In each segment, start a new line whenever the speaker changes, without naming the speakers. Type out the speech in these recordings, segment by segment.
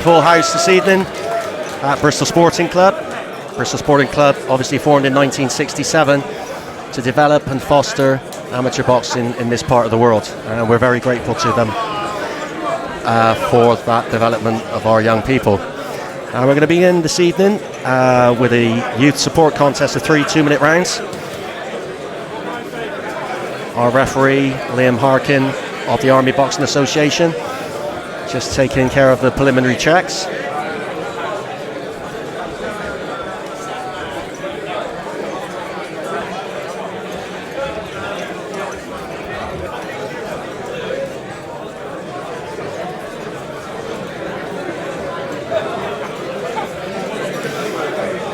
full house this evening at Bristol Sporting Club. Bristol Sporting Club obviously formed in 1967 to develop and foster amateur boxing in this part of the world. And we're very grateful to them for that development of our young people. We're going to begin this evening with a youth support contest of 3 2-minute rounds. Our referee, Liam Harkin of the Army Boxing Association, just taking care of the preliminary checks.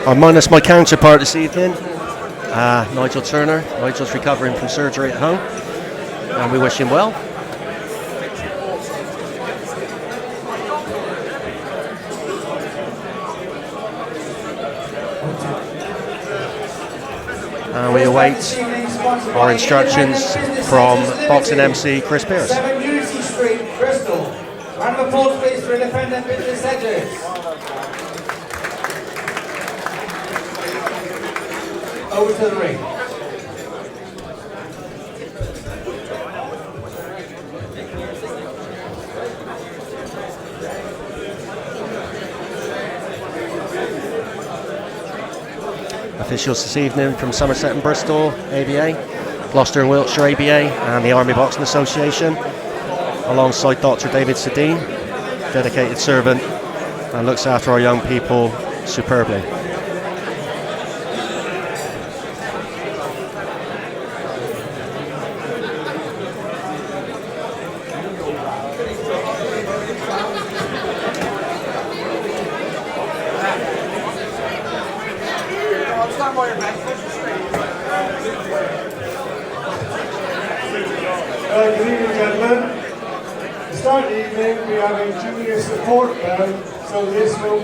I'm minus my counterpart this evening, Nigel Turner. Nigel's recovering from surgery at home, and we wish him well. And we await our instructions from boxing MC Chris Pierce.
7 Unity Street, Bristol. Round of applause please for independent business edges. Over to the ring.
Officials this evening from Somerset and Bristol, ABA, Gloucester and Wiltshire, ABA, and the Army Boxing Association, alongside Dr. David Sedin, dedicated servant, and looks after our young people superbly.
Good evening, gentlemen. To start the evening, we have a junior support bout, so this will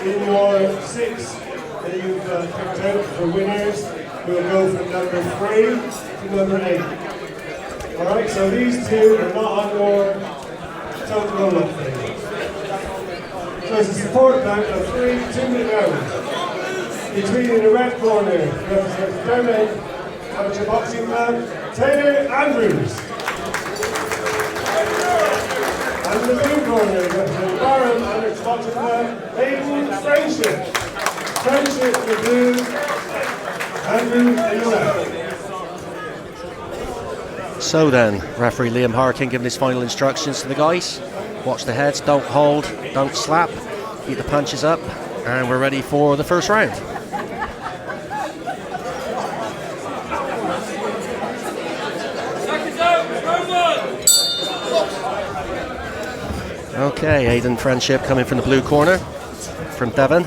be your 6 that you've picked out for winners. We'll go from number 3 to number 8. Alright, so these two are not on your total roll-up thing. So it's a support bout of 3 2-minute rounds. Between in the red corner, represents Dermot Amateur Boxing Club, Taylor Andrews. And in the blue corner, represents Barham Amateur Boxing Club, Hayden Friendship. Friendship in the blue, Andrews in the red.
So then, referee Liam Harkin giving his final instructions to the guys. Watch the heads, don't hold, don't slap, keep the punches up, and we're ready for the first round. Okay, Aidan Friendship coming from the blue corner, from Devon.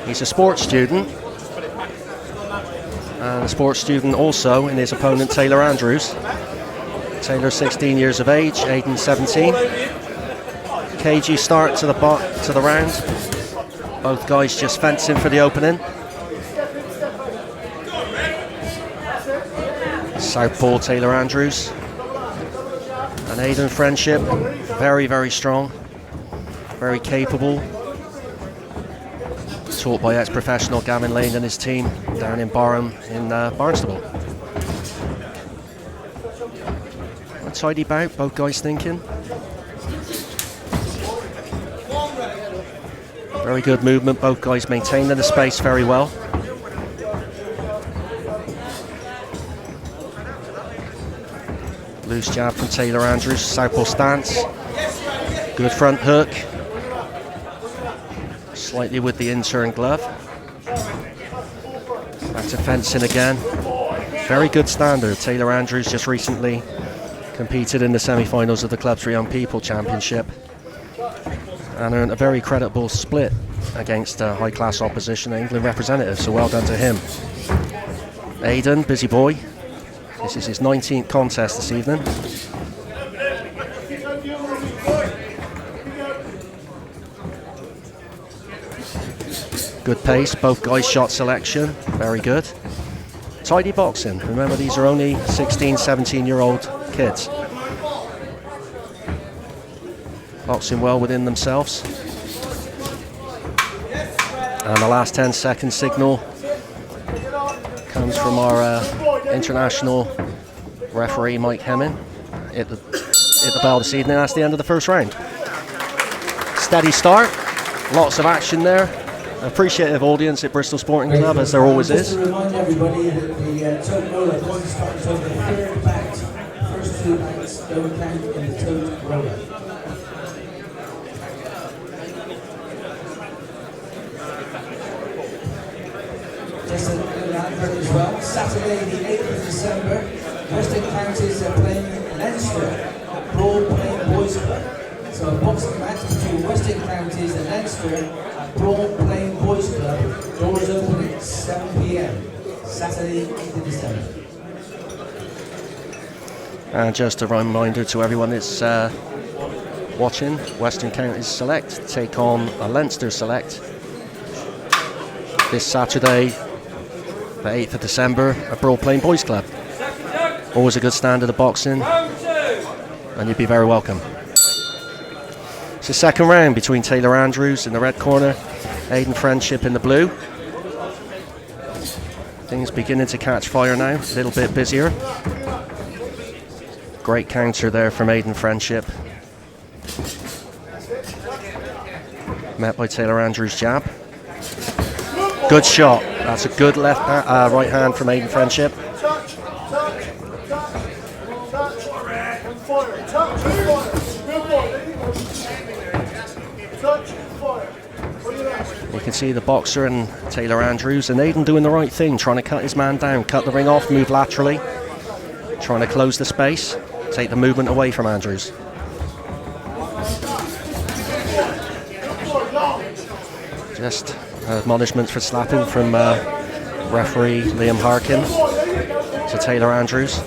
He's a sports student, and a sports student also in his opponent Taylor Andrews. Taylor 16 years of age, Aidan 17. Cagey start to the round. Both guys just fencing for the opening. Southpaw Taylor Andrews. And Aidan Friendship, very, very strong, very capable. Taught by ex-professional Gavin Lane and his team down in Barham in Barnstable. A tidy bout, both guys thinking. Very good movement, both guys maintaining the space very well. Loose jab from Taylor Andrews, southpaw stance. Good front hook. Slightly with the in-turn glove. Back to fencing again. Very good standard. Taylor Andrews just recently competed in the semi-finals of the Clubs for Young People Championship and earned a very creditable split against high-class opposition, England representative, so well done to him. Aidan, busy boy. This is his 19th contest this evening. Good pace, both guys' shot selection, very good. Tidy boxing, remember these are only 16, 17-year-old kids. boxing well within themselves. And the last 10 second signal comes from our international referee Mike Hemming. Hit the bell this evening. That's the end of the first round. Steady start, lots of action there. Appreciative audience at Bristol Sporting Club, as there always is.
Just to remind everybody that the tote roller points start from the third bat. First two bats don't count in the tote roller. Just a little advert as well. Saturday the 8th of December, Western Counties are playing Leinster at Broad Plain Boys Club. So a boxing match between Western Counties and Leinster at Broad Plain Boys Club. Doors open at 7 p.m. Saturday 8th of December.
And just a reminder to everyone that's watching, Western Counties Select take on a Leinster Select this Saturday, the 8th of December at Broad Plain Boys Club. Always a good standard of boxing, and you'd be very welcome. It's the second round between Taylor Andrews in the red corner, Aidan Friendship in the blue. Things beginning to catch fire now, a little bit busier. Great counter there from Aidan Friendship. Met by Taylor Andrews' jab. Good shot. That's a good right hand from Aidan Friendship. You can see the boxer and Taylor Andrews, and Aidan doing the right thing, trying to cut his man down, cut the ring off, move laterally, trying to close the space, take the movement away from Andrews. Just admonishments for slapping from referee Liam Harkin to Taylor Andrews.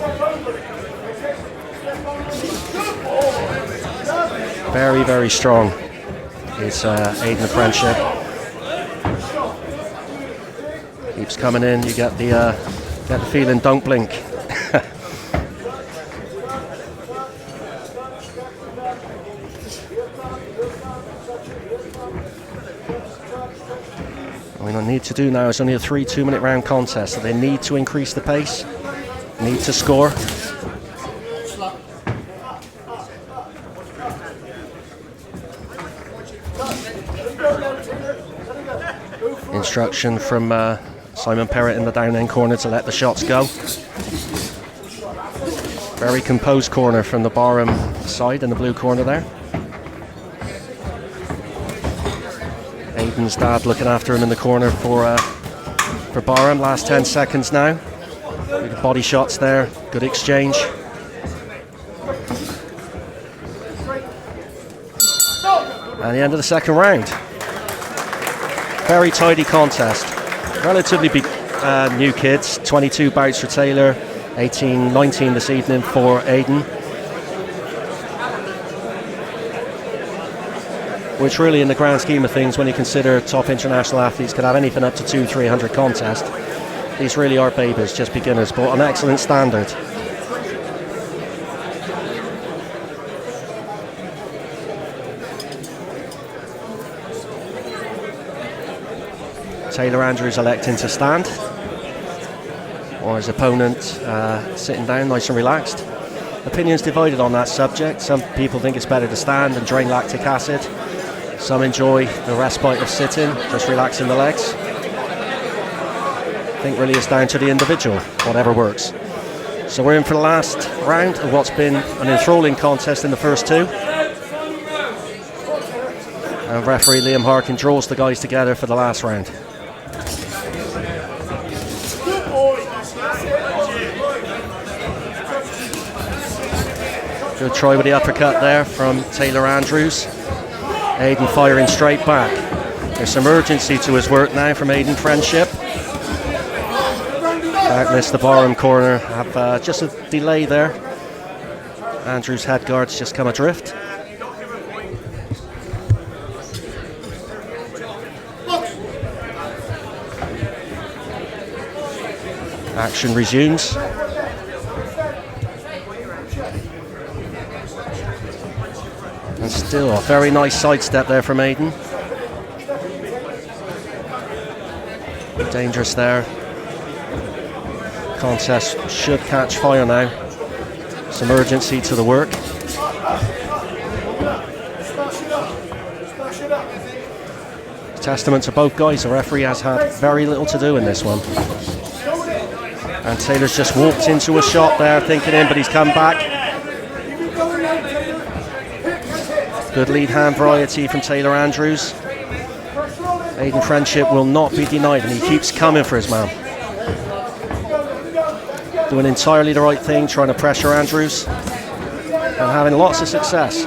Very, very strong is Aidan Friendship. Keeps coming in, you get the feeling, don't blink. What I need to do now is only a 3 2-minute round contest, so they need to increase the pace, need to score. Instruction from Simon Perrott in the down end corner to let the shots go. Very composed corner from the Barham side in the blue corner there. Aidan's dad looking after him in the corner for Barham. Last 10 seconds now. Good body shots there, good exchange. And the end of the second round. Very tidy contest. Relatively big new kids. 22 bouts for Taylor, 18, 19 this evening for Aidan. Which really, in the grand scheme of things, when you consider top international athletes can have anything up to 200-300 contests, these really are babies, just beginners, but an excellent standard. Taylor Andrews electing to stand, or his opponent sitting down nice and relaxed. Opinions divided on that subject. Some people think it's better to stand and drain lactic acid. Some enjoy the respite of sitting, just relaxing the legs. I think really it's down to the individual, whatever works. So we're in for the last round of what's been an enthralling contest in the first two. And referee Liam Harkin draws the guys together for the last round. Good try with the uppercut there from Taylor Andrews. Aidan firing straight back. There's some urgency to his work now from Aidan Friendship. Doubtless the Barham corner have just a delay there. Andrews' head guard's just come adrift. Action resumes. And Still a very nice sidestep there from Aidan. Dangerous there. Contest should catch fire now. Some urgency to the work. Testament to both guys. The referee has had very little to do in this one. And Taylor's just walked into a shot there, thinking in, but he's come back. Good lead hand variety from Taylor Andrews. Aidan Friendship will not be denied, and he keeps coming for his man. Doing entirely the right thing, trying to pressure Andrews, and having lots of success.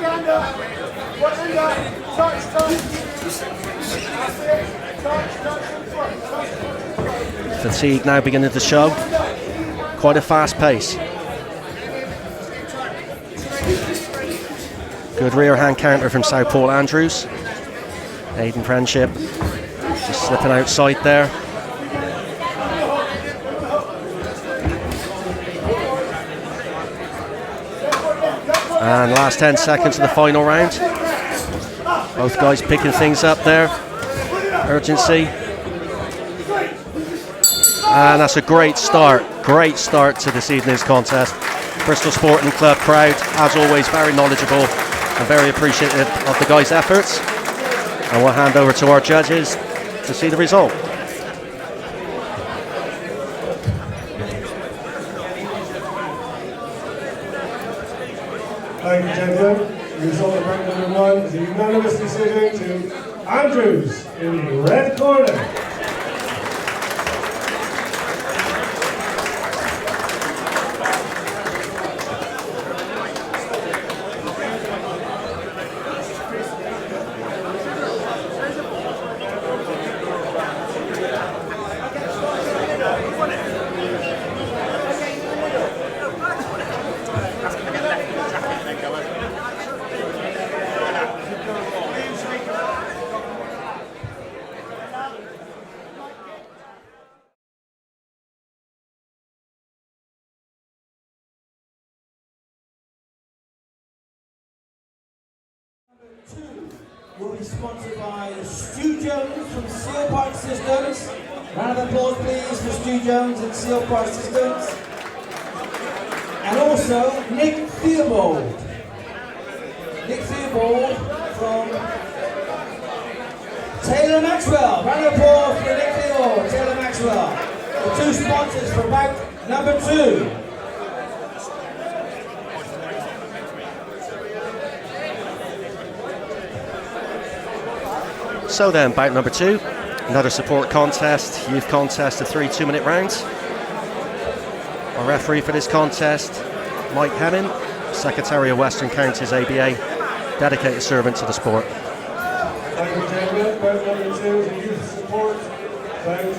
Fatigue now beginning to show. Quite a fast pace. Good rear hand counter from Southpaw Andrews. Aidan Friendship just slipping outside there. And last 10 seconds of the final round. Both guys picking things up there. Urgency. And that's a great start to this evening's contest. Bristol Sporting Club crowd, as always, very knowledgeable and very appreciative of the guys' efforts. And we'll hand over to our judges to see the result.
Thank you, gentlemen. The result of round number 1 is a unanimous decision to Andrews in the red corner.
Will be sponsored by Stu Jones from Seal Park Systems. Round of applause please for Stu Jones and Seal Park Systems. And also Nick Theobald. Nick Theobald from Taylor Maxwell. Round of applause for Nick Theobald, Taylor Maxwell. The two sponsors for bout number 2.
So then, bout number 2, another support contest, youth contest of 3 2-minute rounds. Our referee for this contest, Mike Hemming, Secretary of Western Counties ABA, dedicated servant to the sport.
Thank you, gentlemen. Bout number 2 is a youth support bout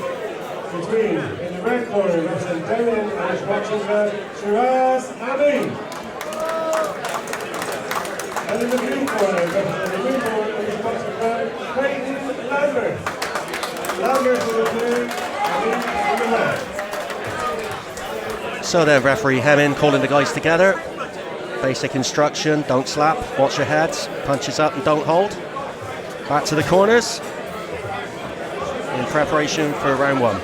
between, in the red corner, representing Downend Irish Boxing Club, Shiraz Amin. And in the blue corner, representing the blue corner, Irish Boxing Club, Clayton Lambert. Lambert in the blue, Amin in the red.
So then, referee Hemming calling the guys together. Basic instruction, don't slap, watch your heads, punches up and don't hold. Back to the corners in preparation for round 1.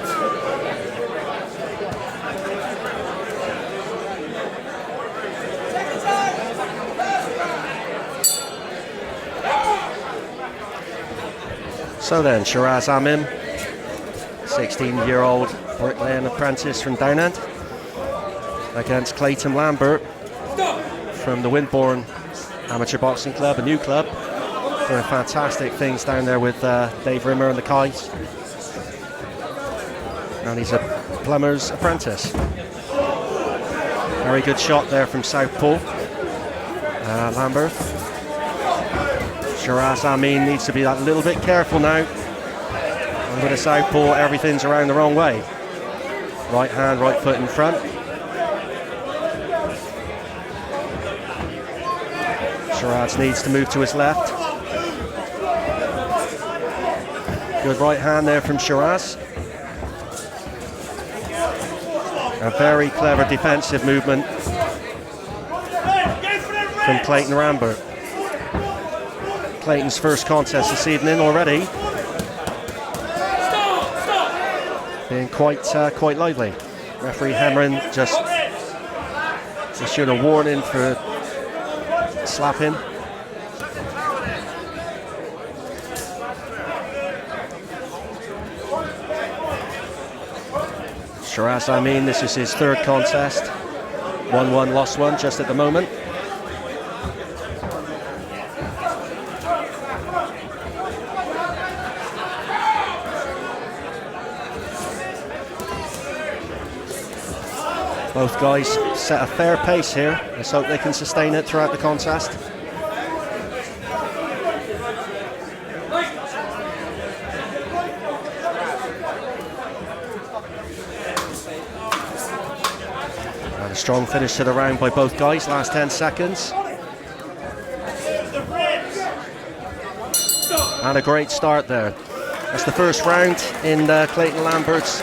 So then, Shiraz Amin, 16-year-old bricklaying apprentice from Downend, against Clayton Lambert from the Windbourne Amateur Boxing Club, a new club, doing fantastic things down there with Dave Rimmer and the Kites. And he's a plumber's apprentice. Very good shot there from Southpaw Lambert. Shiraz Amin needs to be a little bit careful now. And with a Southpaw, everything's around the wrong way. Right hand, right foot in front. Shiraz needs to move to his left. Good right hand there from Shiraz. A very clever defensive movement from Clayton Lambert. Clayton's first contest this evening already. Being quite lively. Referee Hemren just issued a warning for slapping. Shiraz Amin, this is his third contest. 1-1, lost one just at the moment. Both guys set a fair pace here. Let's hope they can sustain it throughout the contest. And a strong finish to the round by both guys, last 10 seconds. And a great start there. That's the first round in Clayton Lambert's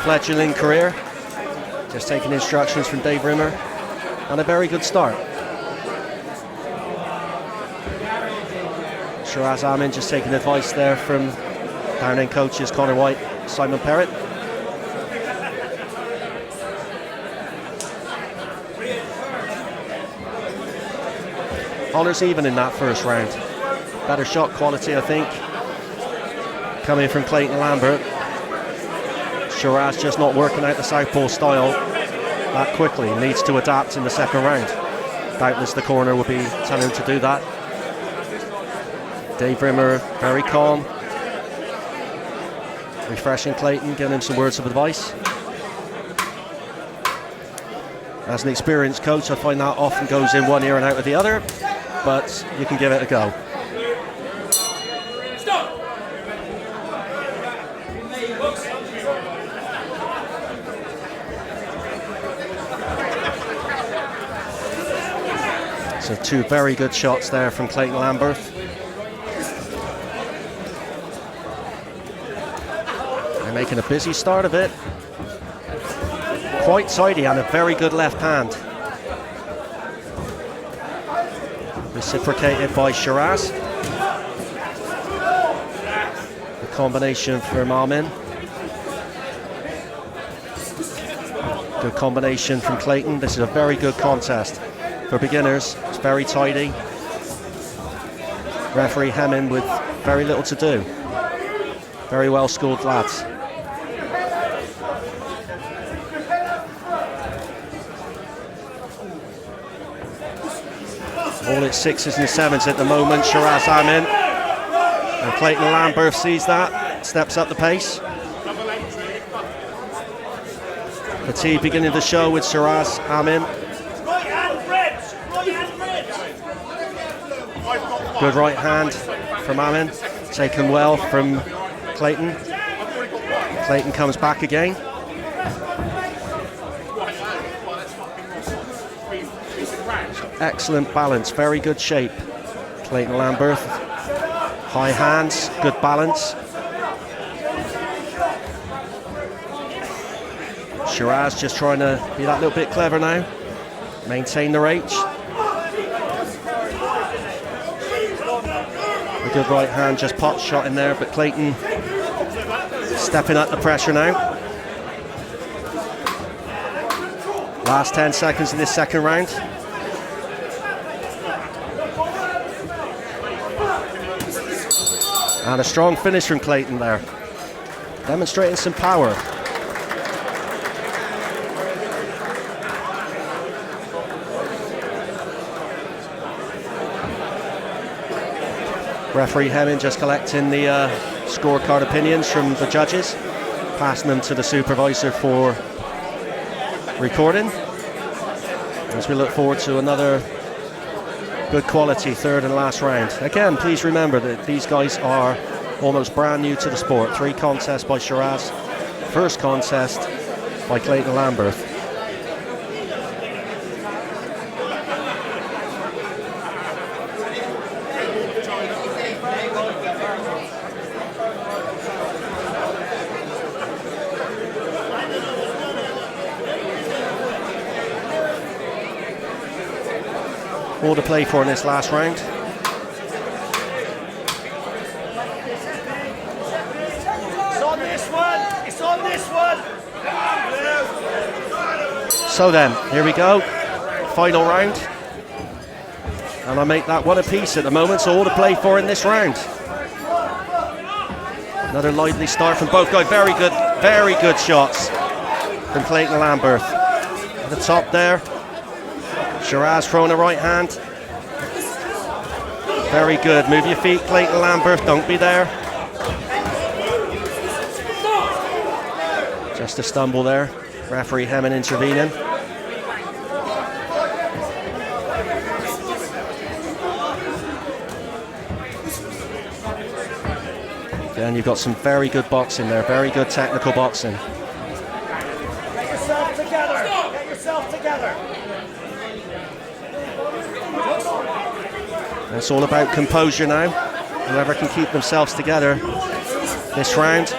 fledgling career. Just taking instructions from Dave Rimmer, and a very good start. Shiraz Amin just taking advice there from down end coaches Connor White, Simon Perrott. Honours even in that first round. Better shot quality, I think, coming from Clayton Lambert. Shiraz just not working out the southpaw style that quickly. Needs to adapt in the second round. Doubtless the corner will be telling him to do that. Dave Rimmer very calm, refreshing Clayton, giving him some words of advice. As an experienced coach, I find that often goes in one ear and out of the other, but you can give it a go. So two very good shots there from Clayton Lambert. They're making a busy start of it. Quite tidy and a very good left hand. Reciprocated by Shiraz. The combination from Amin. Good combination from Clayton. This is a very good contest. For beginners, it's very tidy. Referee Hemming with very little to do. Very well schooled lads. All its sixes and sevens at the moment. Shiraz Amin. And Clayton Lambert sees that, steps up the pace. Fatigue beginning the show with Shiraz Amin. Good right hand from Amin, taken well from Clayton. Clayton comes back again. Excellent balance, very good shape. Clayton Lambert, high hands, good balance. Shiraz just trying to be that little bit clever now, maintain the reach. A good right hand, just pot shot in there, but Clayton stepping up the pressure now. Last 10 seconds of this second round. And a strong finish from Clayton there, demonstrating some power. Referee Hemming just collecting the scorecard opinions from the judges, passing them to the supervisor for recording. As we look forward to another good quality third and last round. Again, please remember that these guys are almost brand new to the sport. 3 contests by Shiraz, first contest by Clayton Lambert. All to play for in this last round. So then, here we go. Final round. And I make that one apiece at the moment, so all to play for in this round. Another lively start from both guys. Very good shots from Clayton Lambert. At the top there, Shiraz throwing a right hand. Very good. Move your feet, Clayton Lambert. Don't be there. Just a stumble there. Referee Hemming intervening. Again, you've got some very good boxing there. Very good technical boxing.
Get yourself together. Get yourself together.
It's all about composure now. Whoever can keep themselves together this round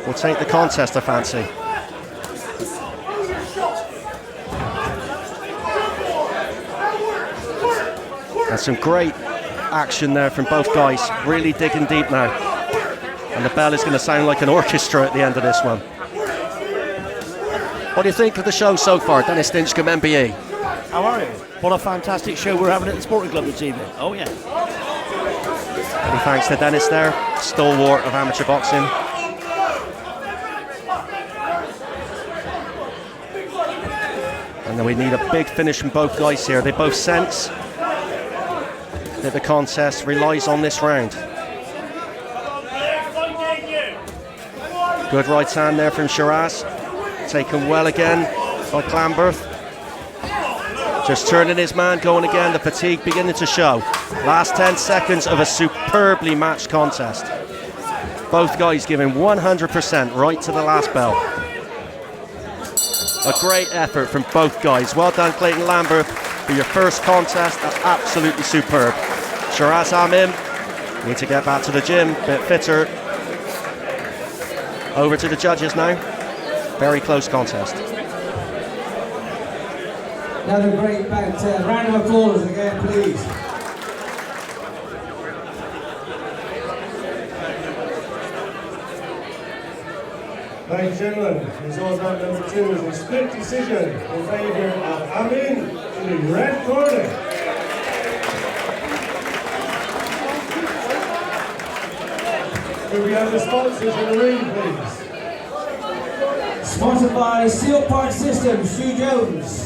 will take the contest, I fancy. And some great action there from both guys. Really digging deep now. And the bell is going to sound like an orchestra at the end of this one. What do you think of the show so far, Dennis Stinchcombe, MBE?
How are you? What a fantastic show we're having at the Sporting Club this evening. Oh yeah.
Many thanks to Dennis there, stalwart of amateur boxing. And then we need a big finish from both guys here. They both sense that the contest relies on this round. Good right hand there from Shiraz. Taken well again by Clamberth. Just turning his man, going again, the fatigue beginning to show. Last 10 seconds of a superbly matched contest. Both guys giving 100% right to the last bell. A great effort from both guys. Well done, Clayton Lambert, for your first contest. That's absolutely superb. Shiraz Hamim, need to get back to the gym, bit fitter. Over to the judges now. Very close contest.
Another great bout. Round of applause again, please.
Ladies and gentlemen, result round number 2 is a split decision in favour of Amin in the red corner. Could we have the sponsors in the ring, please?
Sponsored by Seal Park Systems, Stu Jones.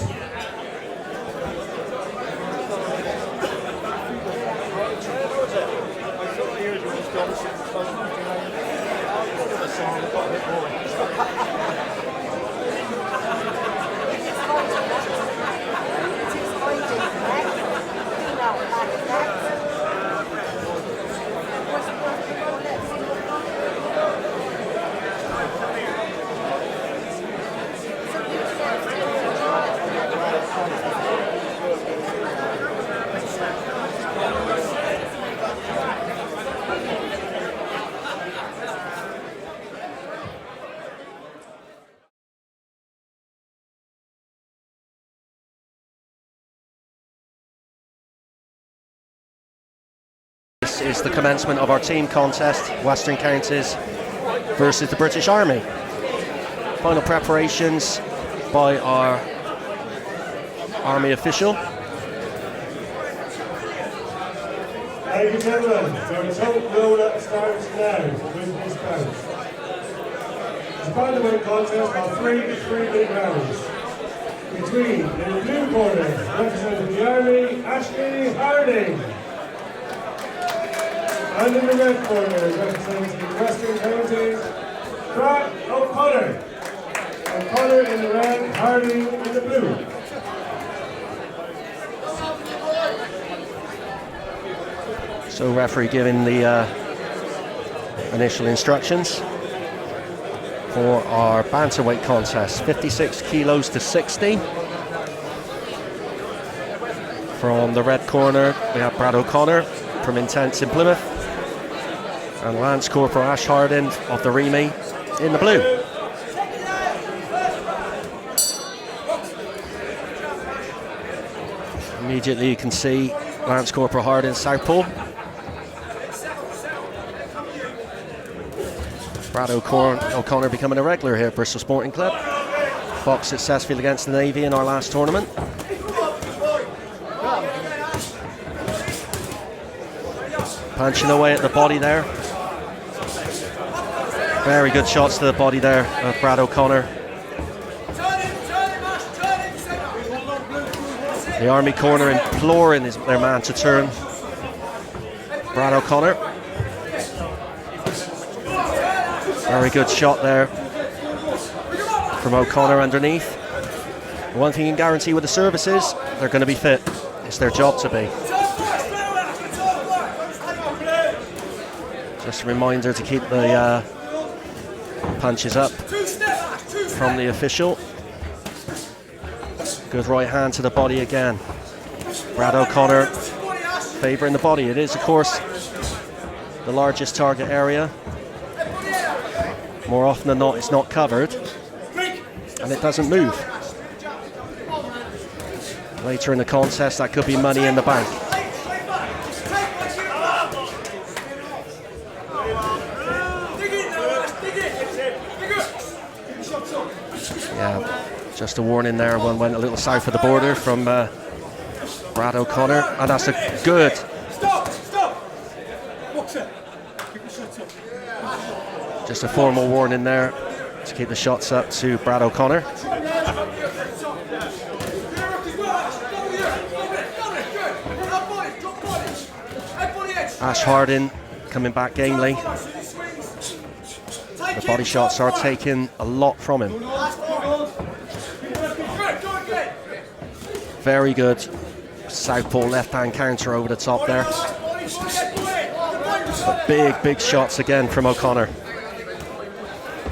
This is the commencement of our team contest, Western Counties versus the British Army. Final preparations by our Army official.
Ladies and gentlemen, your top roller starts now with this bout. The bantamweight contest of 3 3-minute rounds between the blue corner representing the Army, Ashley Harding, and in the red corner representing the Western Counties, Brad O'Connor. O'Connor in the red, Harding in the blue.
So referee giving the initial instructions for our bantamweight contest, 56 kilos to 60. From the red corner, we have Brad O'Connor from Intense in Plymouth, and Lance Corporal Ash Harding of the Remy in the blue. Immediately you can see Lance Corporal Harding southpaw. Brad O'Connor becoming a regular here at Bristol Sporting Club. boxed successfully against the Navy in our last tournament. Punching away at the body there. Very good shots to the body there of Brad O'Connor. The Army corner imploring their man to turn. Brad O'Connor. Very good shot there from O'Connor underneath. One thing you can guarantee with the services, they're going to be fit. It's their job to be. Just a reminder to keep the punches up from the official. Good right hand to the body again. Brad O'Connor favouring the body. It is, of course, the largest target area. More often than not, it's not covered, and it doesn't move. Later in the contest, that could be money in the bank. Yeah, just a warning there. One went a little south of the border from Brad O'Connor, and that's a good. Just a formal warning there to keep the shots up to Brad O'Connor. Ash Harding coming back gamely. The body shots are taking a lot from him. Very good southpaw left-hand counter over the top there. But big shots again from O'Connor.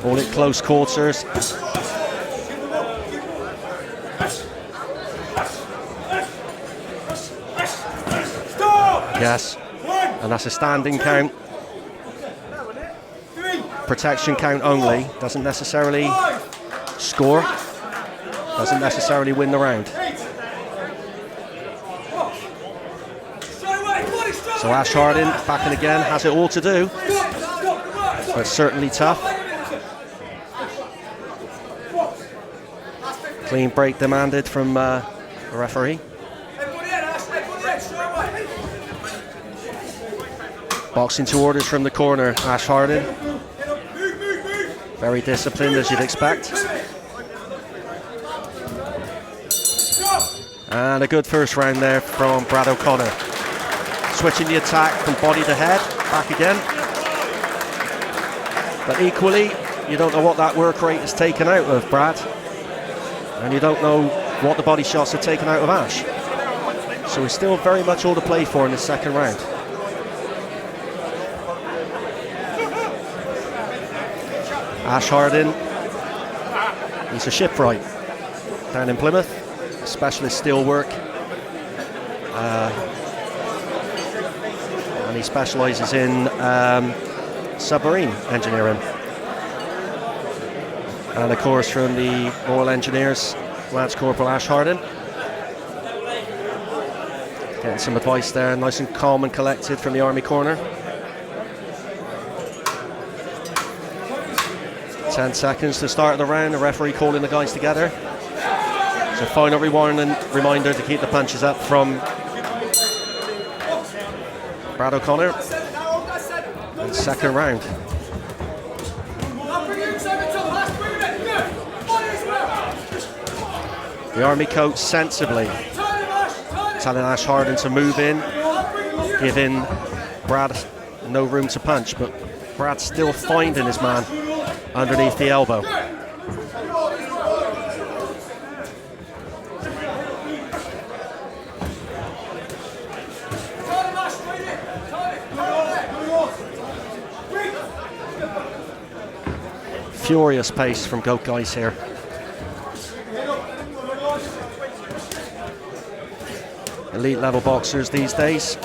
All at close quarters. Yes, and that's a standing count. Protection count only. Doesn't necessarily score. Doesn't necessarily win the round. So Ash Harding back in again, has it all to do, but certainly tough. Clean break demanded from the referee. Boxing to orders from the corner, Ash Harding. Very disciplined, as you'd expect. And a good first round there from Brad O'Connor. Switching the attack from body to head, back again. But equally, you don't know what that work rate is taken out of Brad. And you don't know what the body shots are taken out of Ash. So it's still very much all to play for in the second round. Ash Harding, he's a shipwright down in Plymouth, specialist steel work, and he specialises in submarine engineering. And of course from the Royal Engineers, Lance Corporal Ash Harding. Getting some advice there, nice and calm and collected from the Army corner. 10 seconds to start the round, the referee calling the guys together. So final reminder to keep the punches up from Brad O'Connor. And second round. The Army coach sensibly telling Ash Harding to move in, giving Brad no room to punch, but Brad's still finding his man underneath the elbow. Furious pace from both guys here. Elite level boxers these days,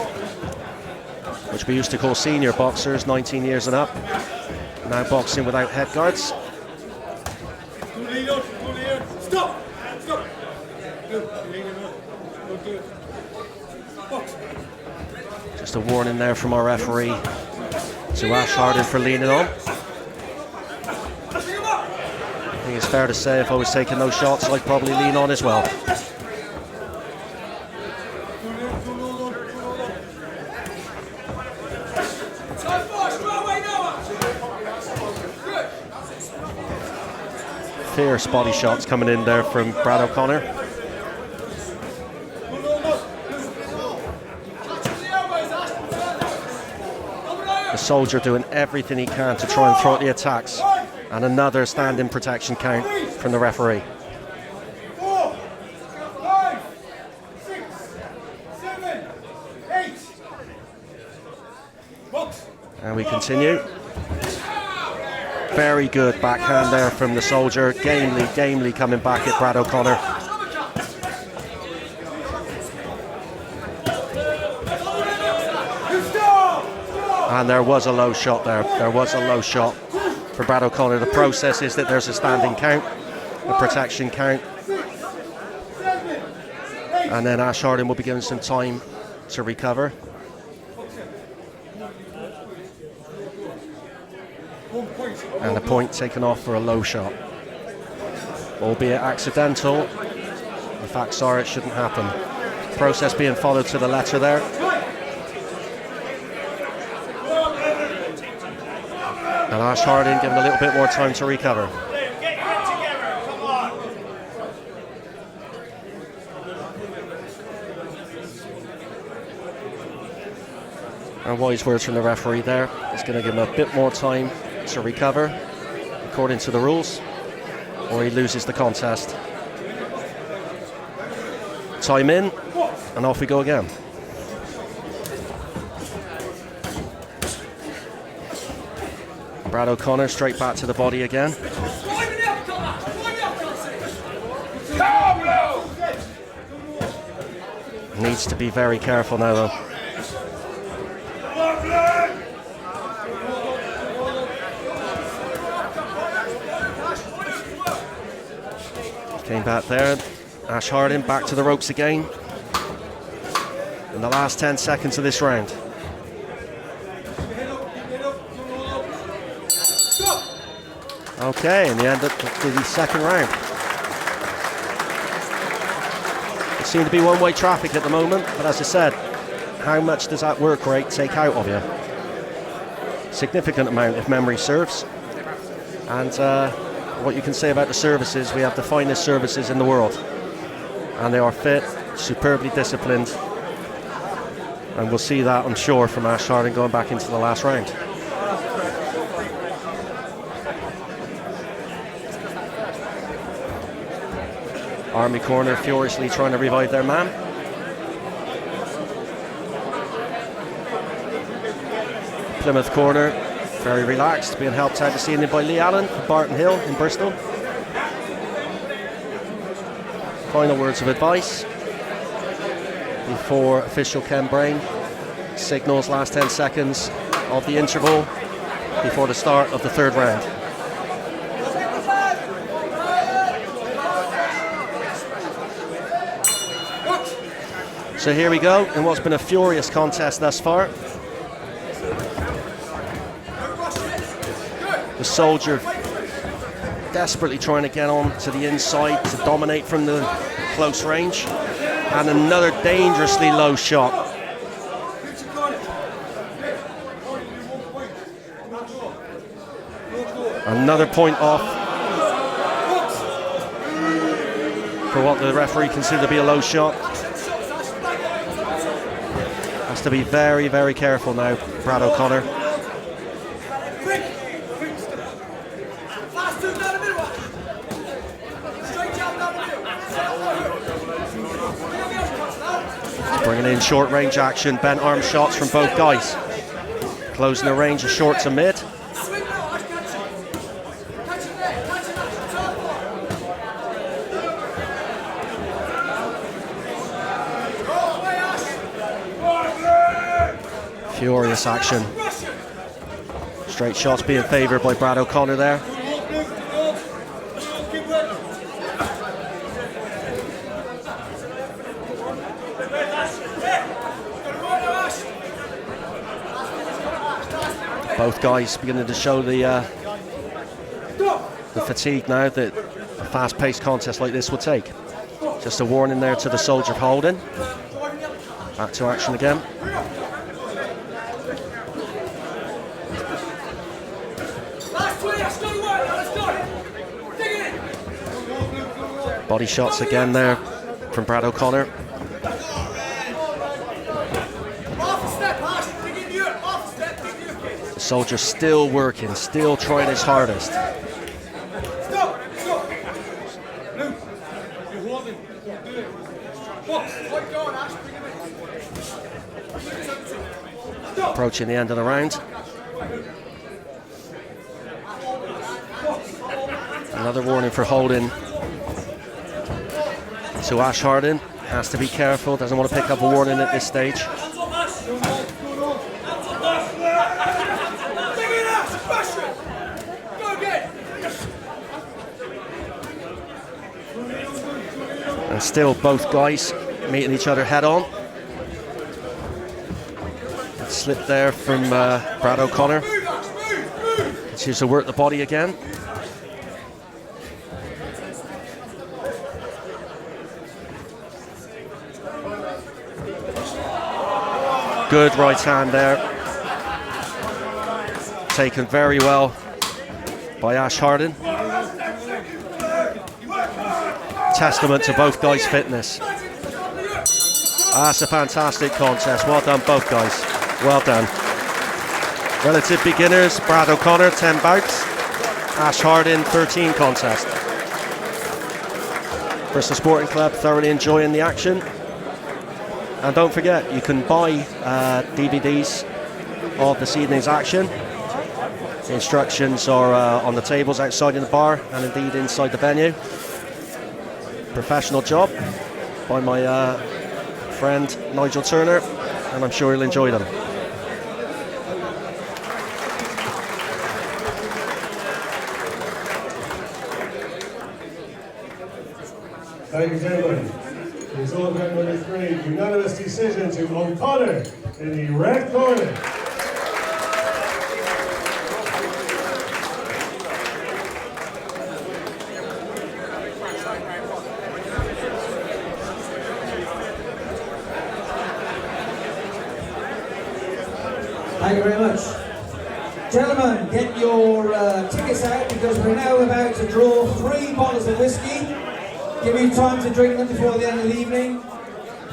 which we used to call senior boxers, 19 years and up, now boxing without head guards. Just a warning there from our referee to Ash Harding for leaning on. think it's fair to say if I was taking those shots, I'd probably lean on as well. Fierce body shots coming in there from Brad O'Connor. The soldier doing everything he can to try and thwart the attacks. And another standing protection count from the referee.
4, 5, 6, 7, 8. Box.
And we continue. Very good backhand there from the soldier. Gamely coming back at Brad O'Connor. And there was a low shot there. There was a low shot for Brad O'Connor. The process is that there's a standing count, a protection count. And then Ash Harding will be given some time to recover. And the point taken off for a low shot. Albeit accidental. The facts are it shouldn't happen. Process being followed to the letter there. And Ash Harding given a little bit more time to recover. And wise words from the referee there. He's going to give him a bit more time to recover, according to the rules, or he loses the contest. Time in, and off we go again. Brad O'Connor straight back to the body again. Needs to be very careful now though. Came back there. Ash Harding back to the ropes again in the last 10 seconds of this round. Okay, in the end of the second round. It seemed to be one-way traffic at the moment, but as I said, how much does that work rate take out of you? Significant amount if memory serves. And what you can say about the services, we have the finest services in the world. And they are fit, superbly disciplined. And we'll see that, I'm sure, from Ash Harding going back into the last round. Army corner furiously trying to revive their man. Plymouth corner very relaxed, being helped out this evening by Lee Allen from Barton Hill in Bristol. Final words of advice before official Ken Brain signals last 10 seconds of the interval before the start of the third round. So here we go in what's been a furious contest thus far. The soldier desperately trying to get on to the inside to dominate from the close range. And another dangerously low shot. Another point off for what the referee considered to be a low shot. Has to be very, very careful now, Brad O'Connor. Bringing in short range action, bent arm shots from both guys. Closing the range of short to mid. Furious action. Straight shots being favoured by Brad O'Connor there. Both guys beginning to show the the fatigue now that a fast-paced contest like this will take. Just a warning there to the soldier of holding. Back to action again. Body shots again there from Brad O'Connor. The soldier still working, still trying his hardest. Approaching the end of the round. Another warning for holding to Ash Hardin. Has to be careful, doesn't want to pick up a warning at this stage. And still both guys meeting each other head on. Slip there from Brad O'Connor. Continues to work the body again. Good right hand there. Taken very well by Ash Hardin. Testament to both guys' fitness. That's a fantastic contest. Well done, both guys. Well done. Relative beginners, Brad O'Connor, 10 bouts. Ash Hardin, 13 contests. Bristol Sporting Club thoroughly enjoying the action. And don't forget, you can buy DVDs of this evening's action. The instructions are on the tables outside in the bar and indeed inside the venue. Professional job by my friend Nigel Turner, and I'm sure you'll enjoy them.
Thank you, gentlemen. Result round number 3, unanimous decision to O'Connor in the red corner.
Thank you very much. Gentlemen, get your tickets out because we're now about to draw 3 bottles of whiskey. Give you time to drink them before the end of the evening.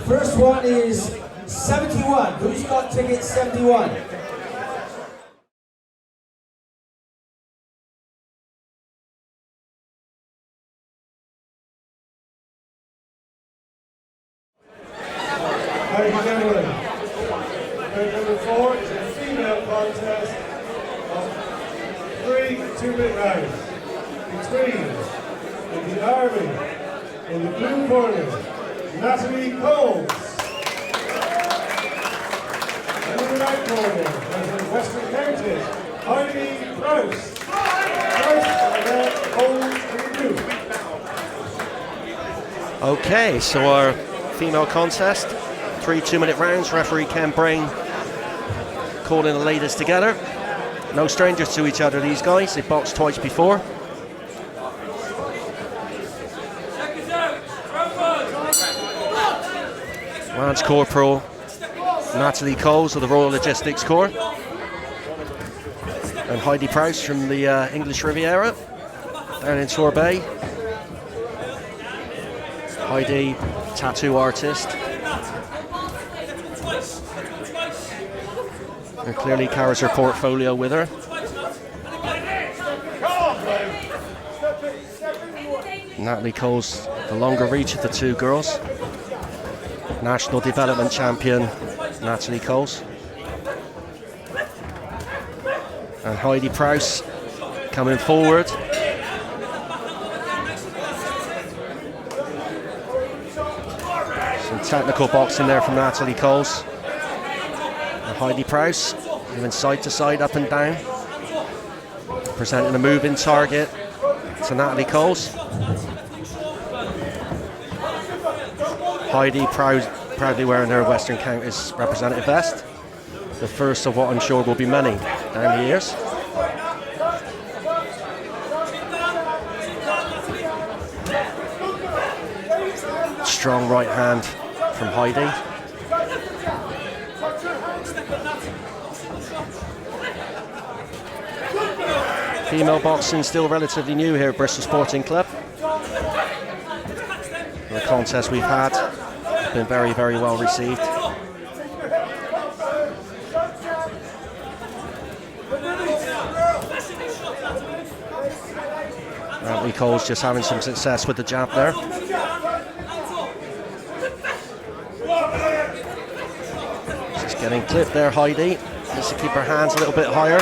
First one is 71. Who's got ticket 71?
Thank you, gentlemen. Round number 4 is a female contest of 3 2-minute rounds between in the Army. In the blue corner, Natalie Coles. And in the right corner, from Western Counties, Heidi Prowse. Coles in the blue.
Okay, so our female contest, 3 2-minute rounds. Referee Ken Brain calling the ladies together. No strangers to each other, these guys. They've boxed twice before. Lance Corporal Natalie Coles of the Royal Logistics Corps, and Heidi Prowse from the English Riviera down in Torbay. Heidi, tattoo artist, and clearly carries her portfolio with her. Natalie Coles, the longer reach of the two girls. National Development Champion Natalie Coles. And Heidi Prowse coming forward. Some technical boxing there from Natalie Coles. And Heidi Prowse moving side to side, up and down. Presenting a moving target to Natalie Coles. Heidi proudly wearing her Western Counties representative vest. The first of what I'm sure will be many down the years. strong right hand from Heidi. Female boxing still relatively new here at Bristol Sporting Club. The contest we've had has been very, very well received. Anthony Cole's just having some success with the jab there. Just getting clipped there, Heidi. Needs to keep her hands a little bit higher.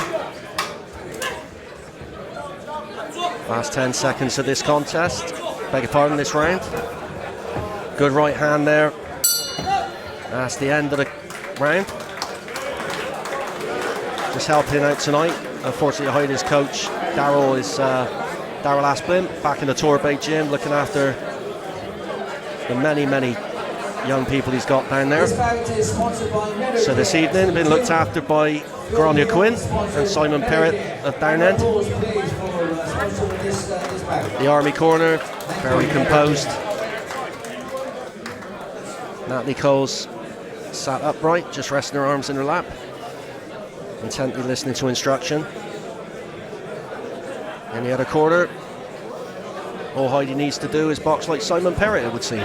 Last 10 seconds of this contest. Beg your pardon, this round. Good right hand there. That's the end of the round. Just helping out tonight. Unfortunately, Heidi's coach, Daryl, is Daryl Asplin, back in the Torbay gym, looking after the many, many young people he's got down there. So this evening, been looked after by Grania Quinn and Simon Perrott of Downend. The Army corner, very composed. Natalie Coles sat upright, just resting her arms in her lap, intently listening to instruction. In the other corner, all Heidi needs to do is box like Simon Perrott, it would seem.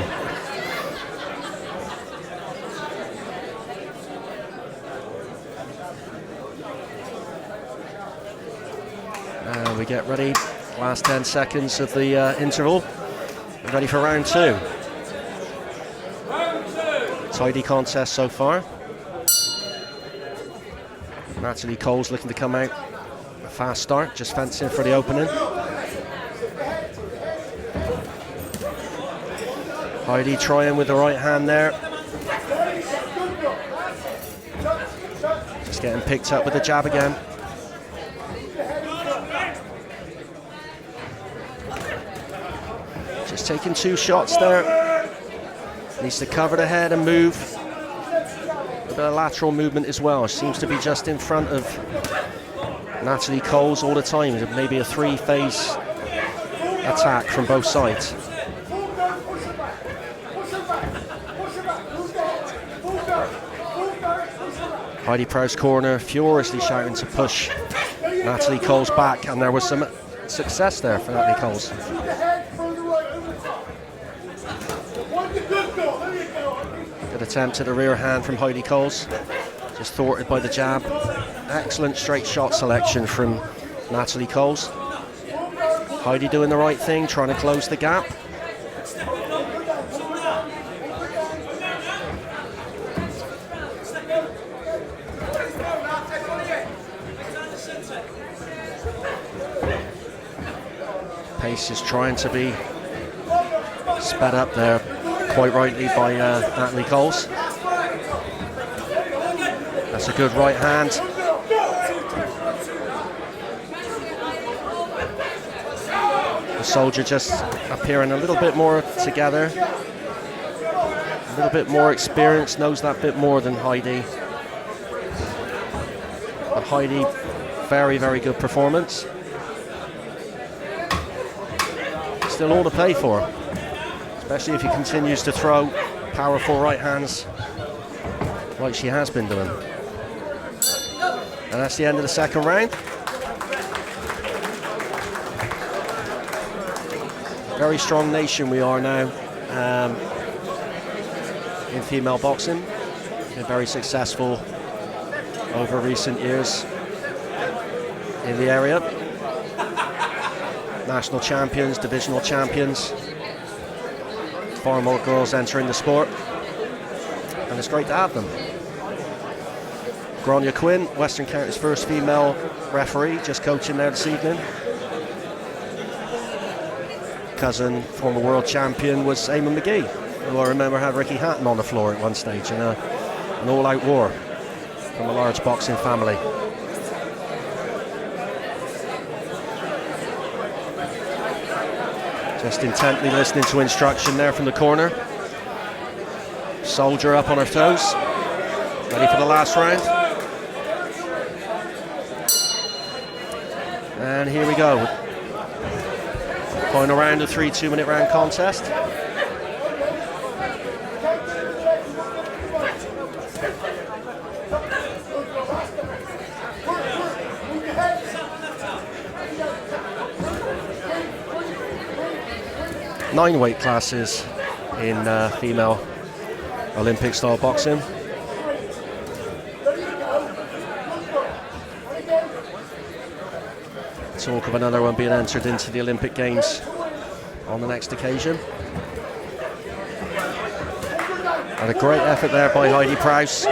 And we get ready. Last 10 seconds of the interval. Ready for round two. Tidy contest so far. Natalie Cole's looking to come out. A fast start, just fencing for the opening. Heidi trying with the right hand there. Just getting picked up with the jab again. Just taking 2 shots there. Needs to cover the head and move. A bit of lateral movement as well. Seems to be just in front of Natalie Coles all the time. Maybe a 3-phase attack from both sides. Heidi Prowse corner, furiously shouting to push Natalie Coles back, and there was some success there for Natalie Coles. Good attempt at a rear hand from Heidi Coles, just thwarted by the jab. Excellent straight shot selection from Natalie Coles. Heidi doing the right thing, trying to close the gap. Pace is trying to be sped up there, quite rightly, by Natalie Coles. That's a good right hand. The soldier just appearing a little bit more together, a little bit more experienced, knows that bit more than Heidi. But Heidi, very, very good performance. Still all to play for, especially if he continues to throw powerful right hands like she has been doing. And that's the end of the second round. Very strong nation we are now in female boxing. Been very successful over recent years in the area. National champions, divisional champions. Far more girls entering the sport, and it's great to have them. Grania Quinn, Western County's first female referee, just coaching there this evening. Cousin, former world champion, was Eamon McGee, who I remember had Ricky Hatton on the floor at one stage in an all-out war from a large boxing family. Just intently listening to instruction there from the corner. Soldier up on her toes. Ready for the last round. And here we go. Final round of 3 2-minute round contest. 9 weight classes in female Olympic style boxing. Talk of another one being entered into the Olympic Games on the next occasion. And a great effort there by Heidi Prowse.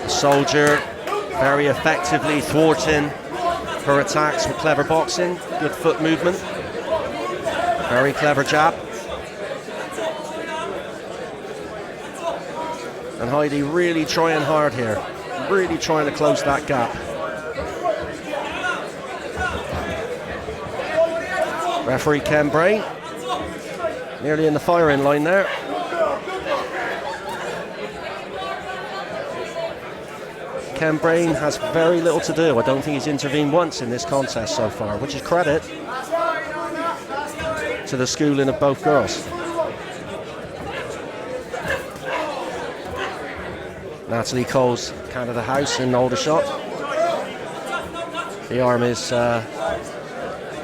The soldier very effectively thwarting her attacks with clever boxing, good foot movement, very clever jab. And Heidi really trying hard here, really trying to close that gap. Referee Ken Brain, nearly in the firing line there. Ken Brain has very little to do. I don't think he's intervened once in this contest so far, which is credit to the schooling of both girls. Natalie Cole's Canada House in Aldershot. The Army's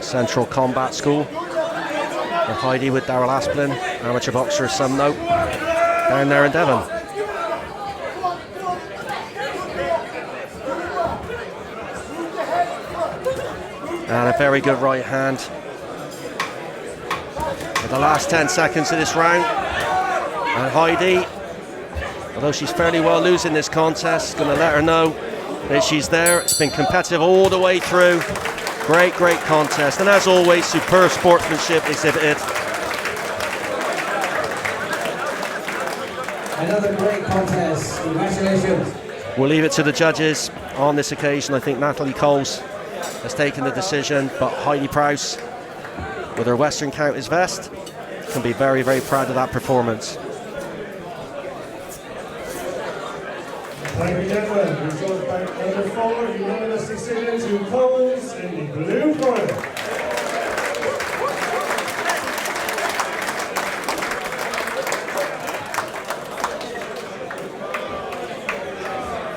Central Combat School. And Heidi with Daryl Asplin, amateur boxer of some note, down there in Devon. And a very good right hand. In the last 10 seconds of this round. And Heidi, although she's fairly well losing this contest, going to let her know that she's there. It's been competitive all the way through. Great contest, and as always, superb sportsmanship exhibited.
Another great contest. Congratulations.
We'll leave it to the judges on this occasion. I think Natalie Coles has taken the decision, but Heidi Prowse, with her Western Counties vest, can be very proud of that performance.
Thank you, gentlemen. We've got back number 4, unanimous decision to Coles in the blue corner.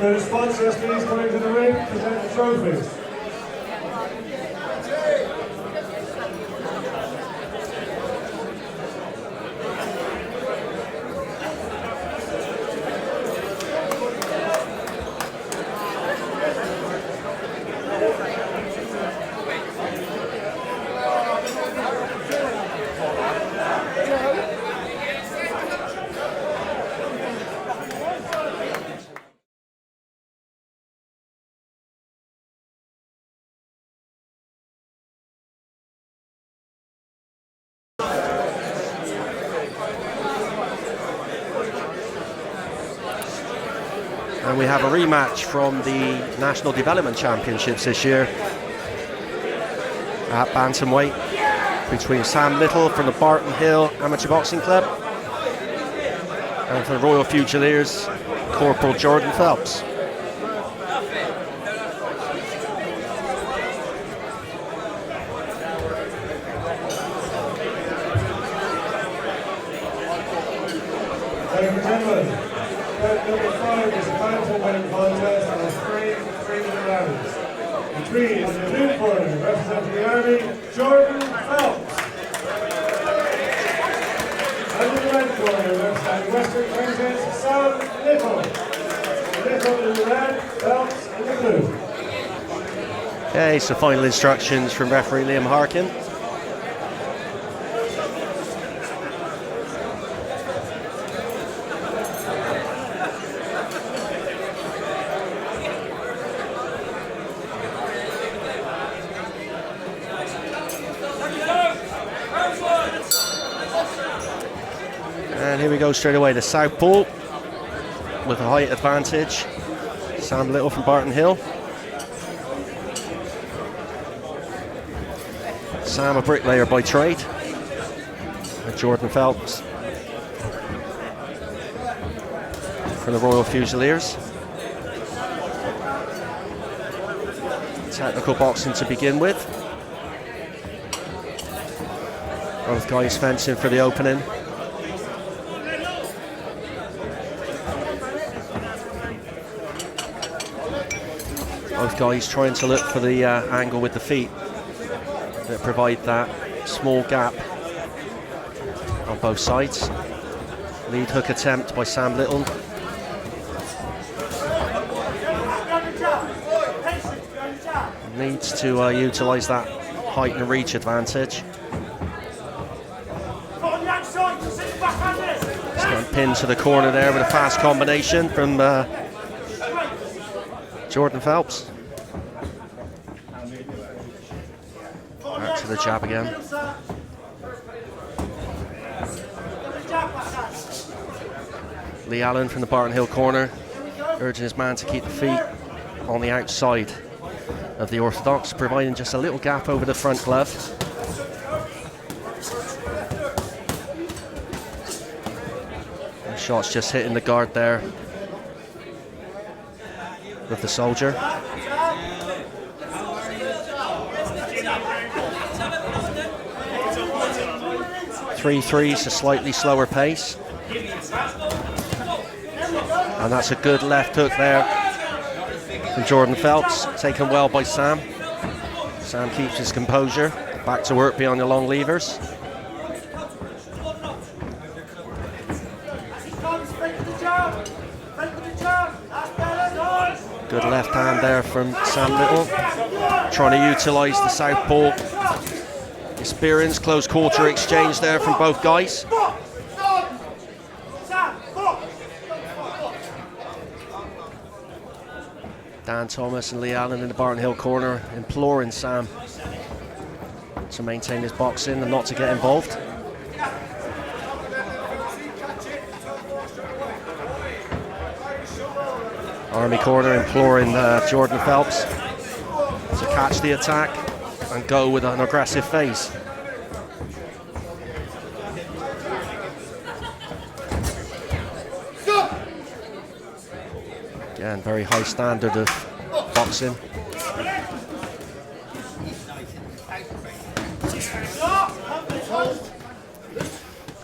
Those sponsors, please come into the ring, present the trophies.
And we have a rematch from the National Development Championships this year at bantamweight between Sam Little from the Barton Hill Amateur Boxing Club and for the Royal Fusiliers, Corporal Jordan Phelps.
Ladies and gentlemen, bout number 5 is a bantamweight contest and has 3 rounds. Between in the blue corner, representing the Army, Jordan Phelps. And in the red corner, representing Western Counties, Sam Little. Little in the red, Phelps in the blue.
Okay, so final instructions from referee Liam Harkin. And here we go straight away, the southpaw with a height advantage. Sam Little from Barton Hill. Sam, a bricklayer by trade. And Jordan Phelps from the Royal Fusiliers. Technical boxing to begin with. Both guys fencing for the opening. Both guys trying to look for the angle with the feet. that provide that small gap on both sides. Lead hook attempt by Sam Little. Needs to utilise that height and reach advantage. He's getting pinned to the corner there with a fast combination from Jordan Phelps. Back to the jab again. Lee Allen from the Barton Hill corner, urging his man to keep the feet on the outside of the orthodox, providing just a little gap over the front glove. The shot's just hitting the guard there with the soldier. 3-3's a slightly slower pace. And that's a good left hook there from Jordan Phelps, taken well by Sam. Sam keeps his composure, back to work beyond the long levers. Good left hand there from Sam Little, trying to utilise the southpaw experience. Close quarter exchange there from both guys. Dan Thomas and Lee Allen in the Barton Hill corner, imploring Sam to maintain his boxing and not to get involved. Army corner imploring Jordan Phelps to catch the attack and go with an aggressive phase. Again, very high standard of boxing.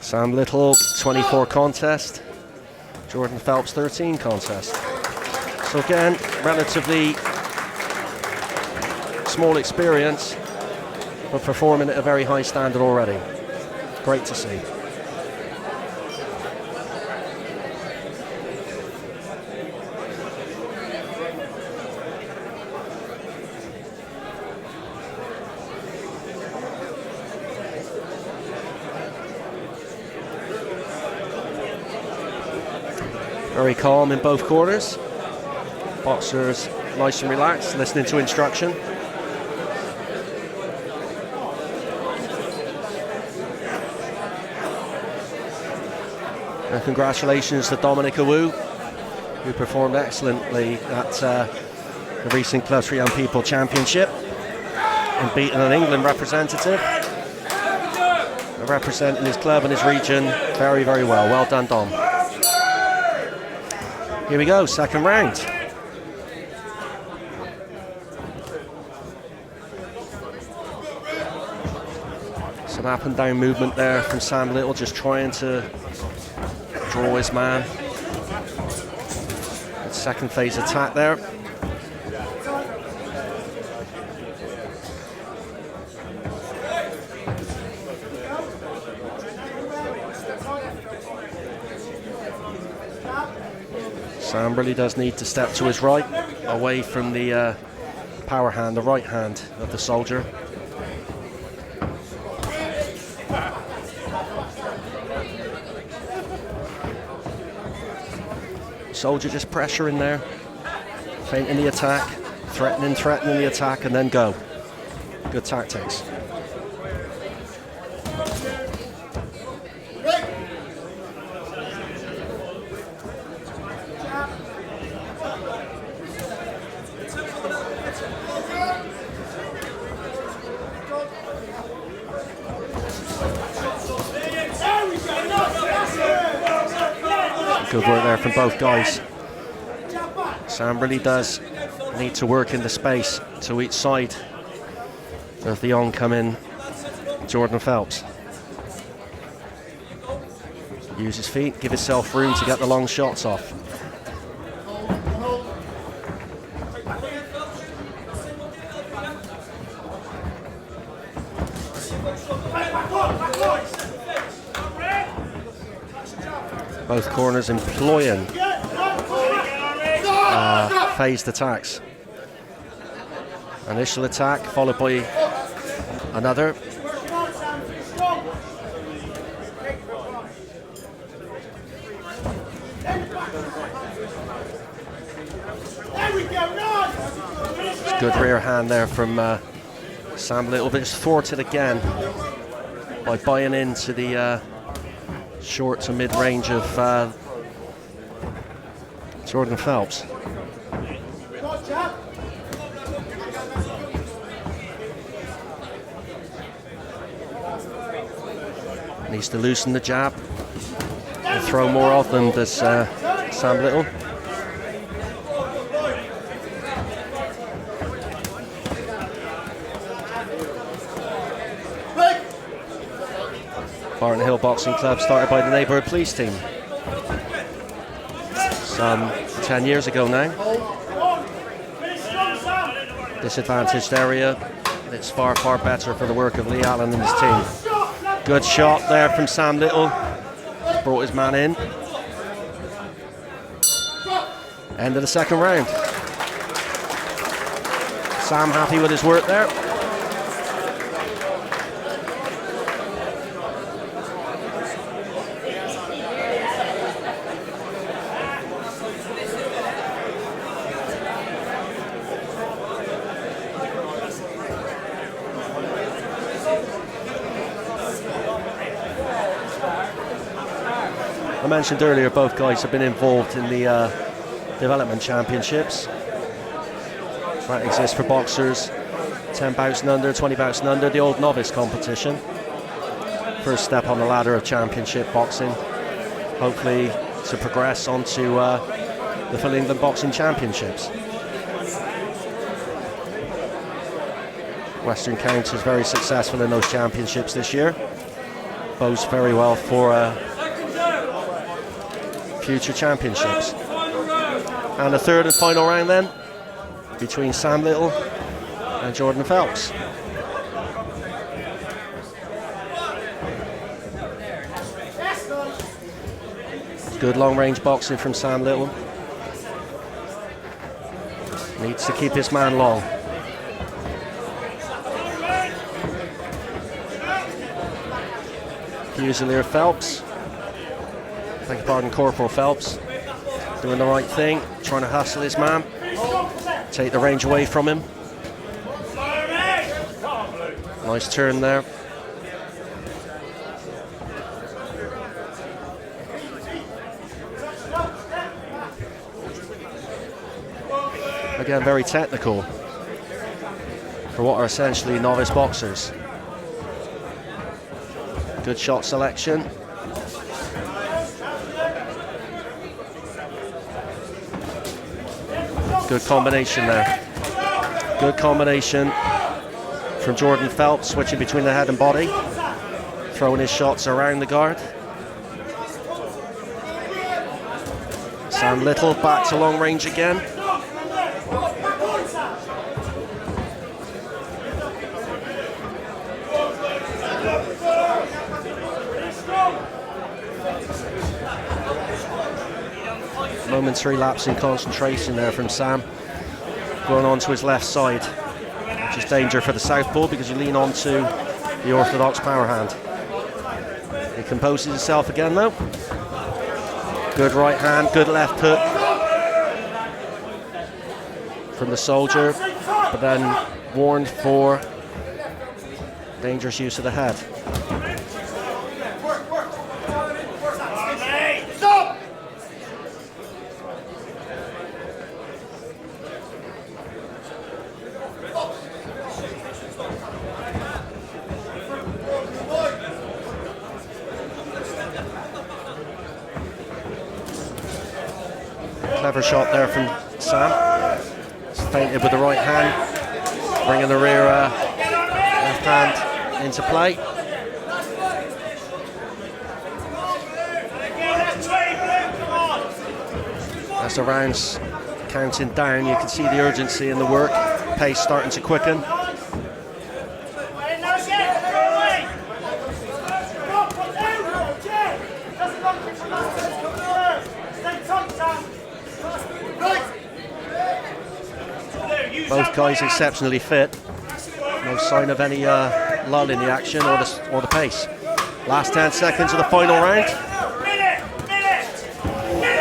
Sam Little, 24 contest. Jordan Phelps, 13 contest. So again, relatively small experience, but performing at a very high standard already. Great to see. Very calm in both corners. Boxers nice and relaxed, listening to instruction. And congratulations to Dominic Awu, who performed excellently at the recent Clubs for Young People Championship and beating an England representative. Representing his club and his region very, very well. Well done, Dom. Here we go, second round. Some up and down movement there from Sam Little, just trying to draw his man. Second phase attack there. Sam really does need to step to his right, away from the power hand, the right hand of the soldier. Soldier just pressuring there, feinting the attack, threatening the attack, and then go. Good tactics. Good work there from both guys. Sam really does need to work in the space to each side of the oncoming Jordan Phelps. Use his feet, give himself room to get the long shots off. Both corners employing phased attacks. Initial attack followed by another. Good rear hand there from Sam Little, but it's thwarted again by buying into the short to mid range of Jordan Phelps. Needs to loosen the jab and throw more of them, does Sam Little. Barton Hill Boxing Club started by the neighbourhood police team some 10 years ago now. Disadvantaged area. It's far, far better for the work of Lee Allen and his team. Good shot there from Sam Little. Brought his man in. End of the second round. Sam happy with his work there. I mentioned earlier both guys have been involved in the development championships. That exists for boxers, 10 bouts and under, 20 bouts and under, the old novice competition. First step on the ladder of championship boxing, hopefully to progress onto the Full England Boxing Championships. Western Counties is very successful in those championships this year. Bodes very well for future championships. And the third and final round then, between Sam Little and Jordan Phelps. Good long range boxing from Sam Little. Needs to keep his man long. Fusilier Phelps, beg your pardon, Corporal Phelps, doing the right thing, trying to hustle his man, take the range away from him. Nice turn there. Again, very technical for what are essentially novice boxers. Good shot selection. Good combination there. Good combination from Jordan Phelps, switching between the head and body, throwing his shots around the guard. Sam Little back to long range again. Momentary lapse in concentration there from Sam, going on to his left side, which is danger for the southpaw because you lean on to the orthodox power hand. He composes himself again though. Good right hand, good left hook from the soldier, but then warned for dangerous use of the head. Clever shot there from Sam. It's feinted with the right hand, bringing the rear left hand into play. As the rounds counting down, you can see the urgency in the work, pace starting to quicken. Both guys exceptionally fit. No sign of any lull in the action or the pace. Last 10 seconds of the final round.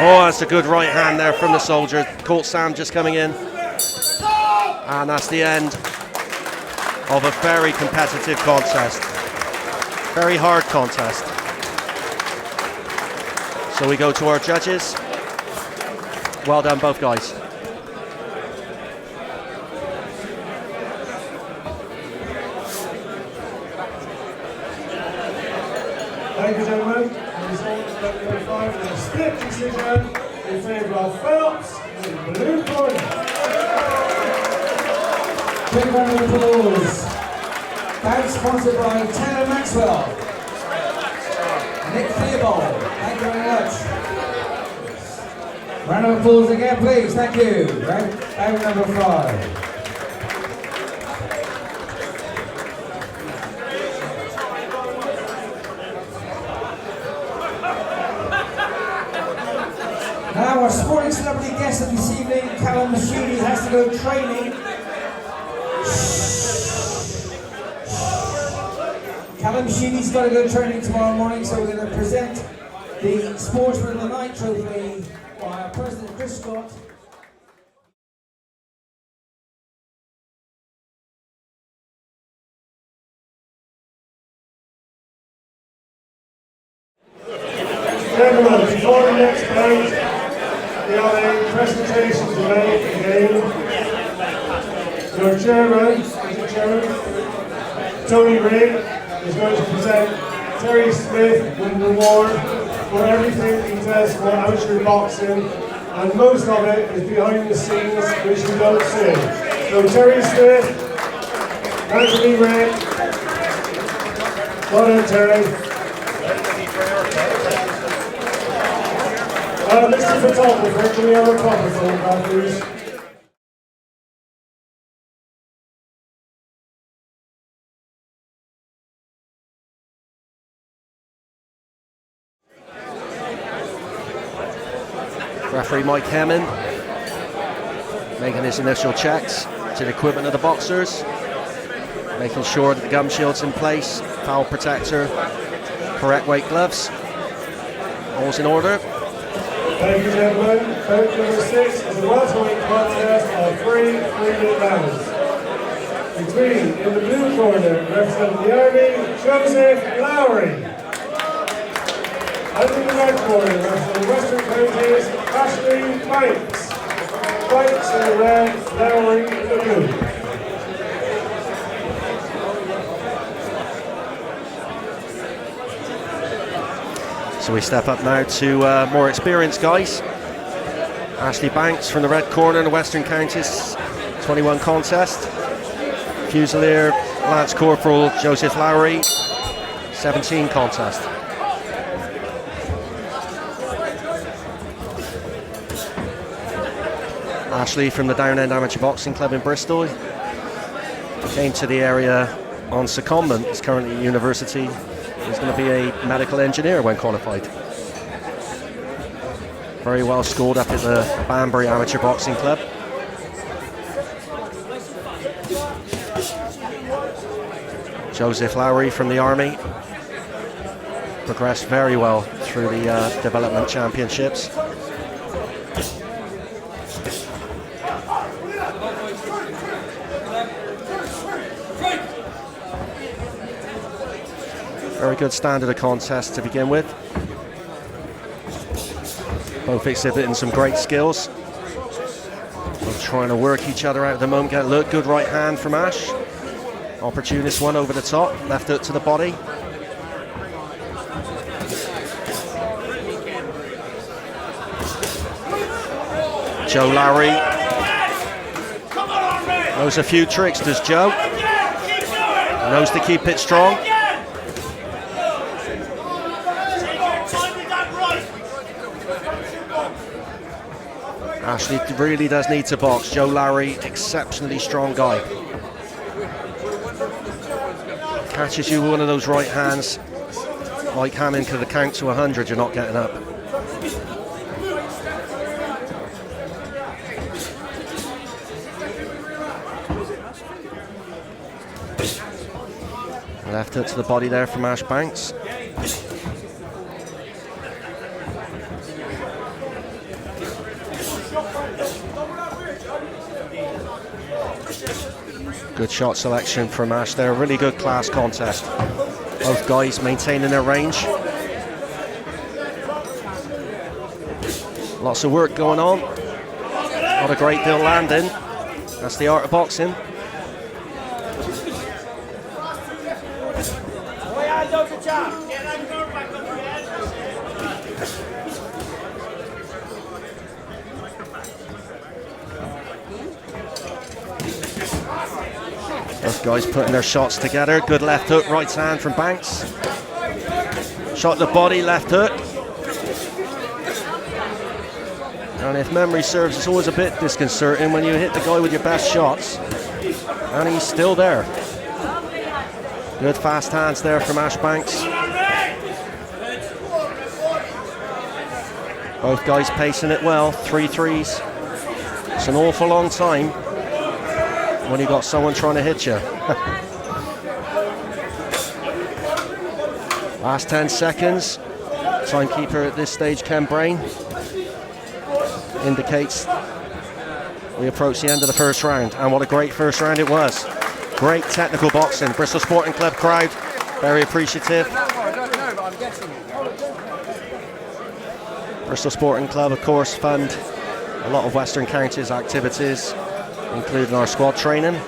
Oh, that's a good right hand there from the soldier. Caught Sam just coming in. And that's the end of a very competitive contest. Very hard contest. So we go to our judges. Well done, both guys.
Thank you, gentlemen. The result of number 5 is a split decision in favour of Phelps in the blue corner.
Big round of applause. Bout sponsored by Tanner Maxwell. Nick Theobald. Thank you very much. Round of applause again, please. Thank you. Round number 5. Now our sporting celebrity guest of this evening, Callum Sheedy, has to go training. Callum Sheedy's got to go training tomorrow morning, so we're going to present the Sportsman of the Night trophy by our President Chris Scott.
Gentlemen, before the next bout, we have a presentation to make again. Your chairman, Tony Ray, is going to present Terry Smith with an award for everything he does for amateur boxing, and most of it is behind the scenes, which you don't see. So Terry Smith, Anthony Ray, well done, Terry. Mr. Photographer, can we have a proper photograph, please?
Referee Mike Hemming making his initial checks to the equipment of the boxers, making sure that the gum shield's in place, foul protector, correct weight gloves, all's in order.
Thank you, gentlemen. Bout number 6 is a welterweight contest of 3 rounds. Between, in the blue corner, representing the Army, Joseph Lowry. And in the red corner, representing Western Counties, Ashley Banks. Banks in the red, Lowry in the blue.
So we step up now to more experienced guys. Ashley Banks from the red corner in the Western Counties 21 contest. Fusilier Lance Corporal Joseph Lowry, 17 contest. Ashley from the Down End Amateur Boxing Club in Bristol. Came to the area on secondment, is currently at university. He's going to be a medical engineer when qualified. Very well scored up at the Banbury Amateur Boxing Club. Joseph Lowry from the Army. Progressed very well through the development championships. Very good standard of contest to begin with. Both exhibiting some great skills. Both trying to work each other out at the moment. Get a look, good right hand from Ash. Opportunist one over the top, left hook to the body. Joe Lowry knows a few tricks, does Joe? Knows to keep it strong. Ashley really does need to box. Joe Lowry, exceptionally strong guy. Catches you with one of those right hands, like Hammond could count to 100, you're not getting up. Left hook to the body there from Ash Banks. Good shot selection from Ash there. Really good class contest. Both guys maintaining their range. Lots of work going on. Not a great deal landing. That's the art of boxing. Both guys putting their shots together. Good left hook, right hand from Banks. Shot the body, left hook. And if memory serves, it's always a bit disconcerting when you hit the guy with your best shots. And he's still there. Good fast hands there from Ash Banks. Both guys pacing it well. 3 threes. It's an awful long time when you got someone trying to hit you. Last 10 seconds. Timekeeper at this stage, Ken Brain, indicates we approach the end of the first round. And what a great first round it was. Great technical boxing. Bristol Sporting Club crowd, very appreciative. Bristol Sporting Club, of course, fund a lot of Western Counties activities, including our squad training,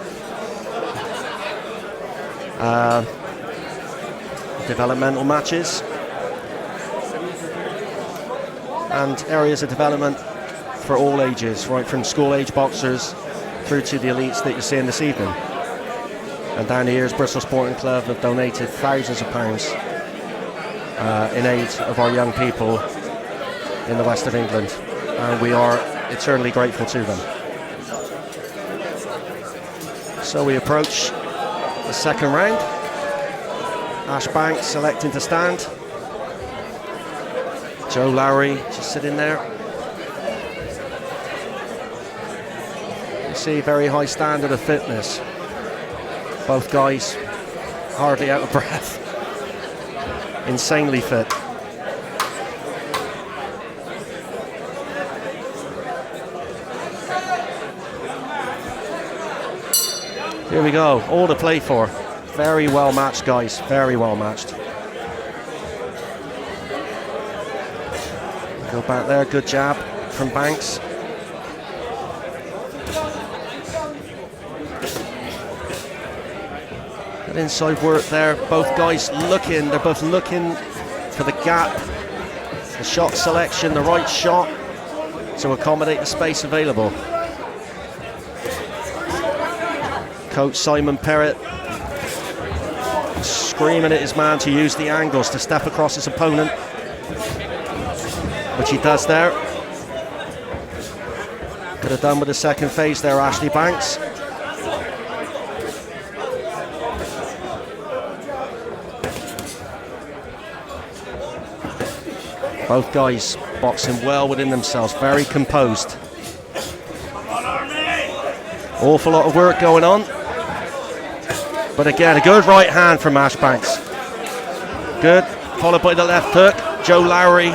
developmental matches, and areas of development for all ages, right from school-age boxers through to the elites that you're seeing this evening. And down the years, Bristol Sporting Club have donated thousands of pounds in aid of our young people in the west of England, and we are eternally grateful to them. So we approach the second round. Ash Banks selecting to stand. Joe Lowry just sitting there. You see, very high standard of fitness. Both guys hardly out of breath. Insanely fit. Here we go, all to play for. Very well matched, guys, very well matched. Go back there, good jab from Banks. Good inside work there, both guys looking, they're both looking for the gap, the shot selection, the right shot to accommodate the space available. Coach Simon Perrott screaming at his man to use the angles to step across his opponent, which he does there. Could have done with the second phase there, Ashley Banks. Both guys boxing well within themselves, very composed. Awful lot of work going on. But again, a good right hand from Ash Banks. Good, followed by the left hook. Joe Lowry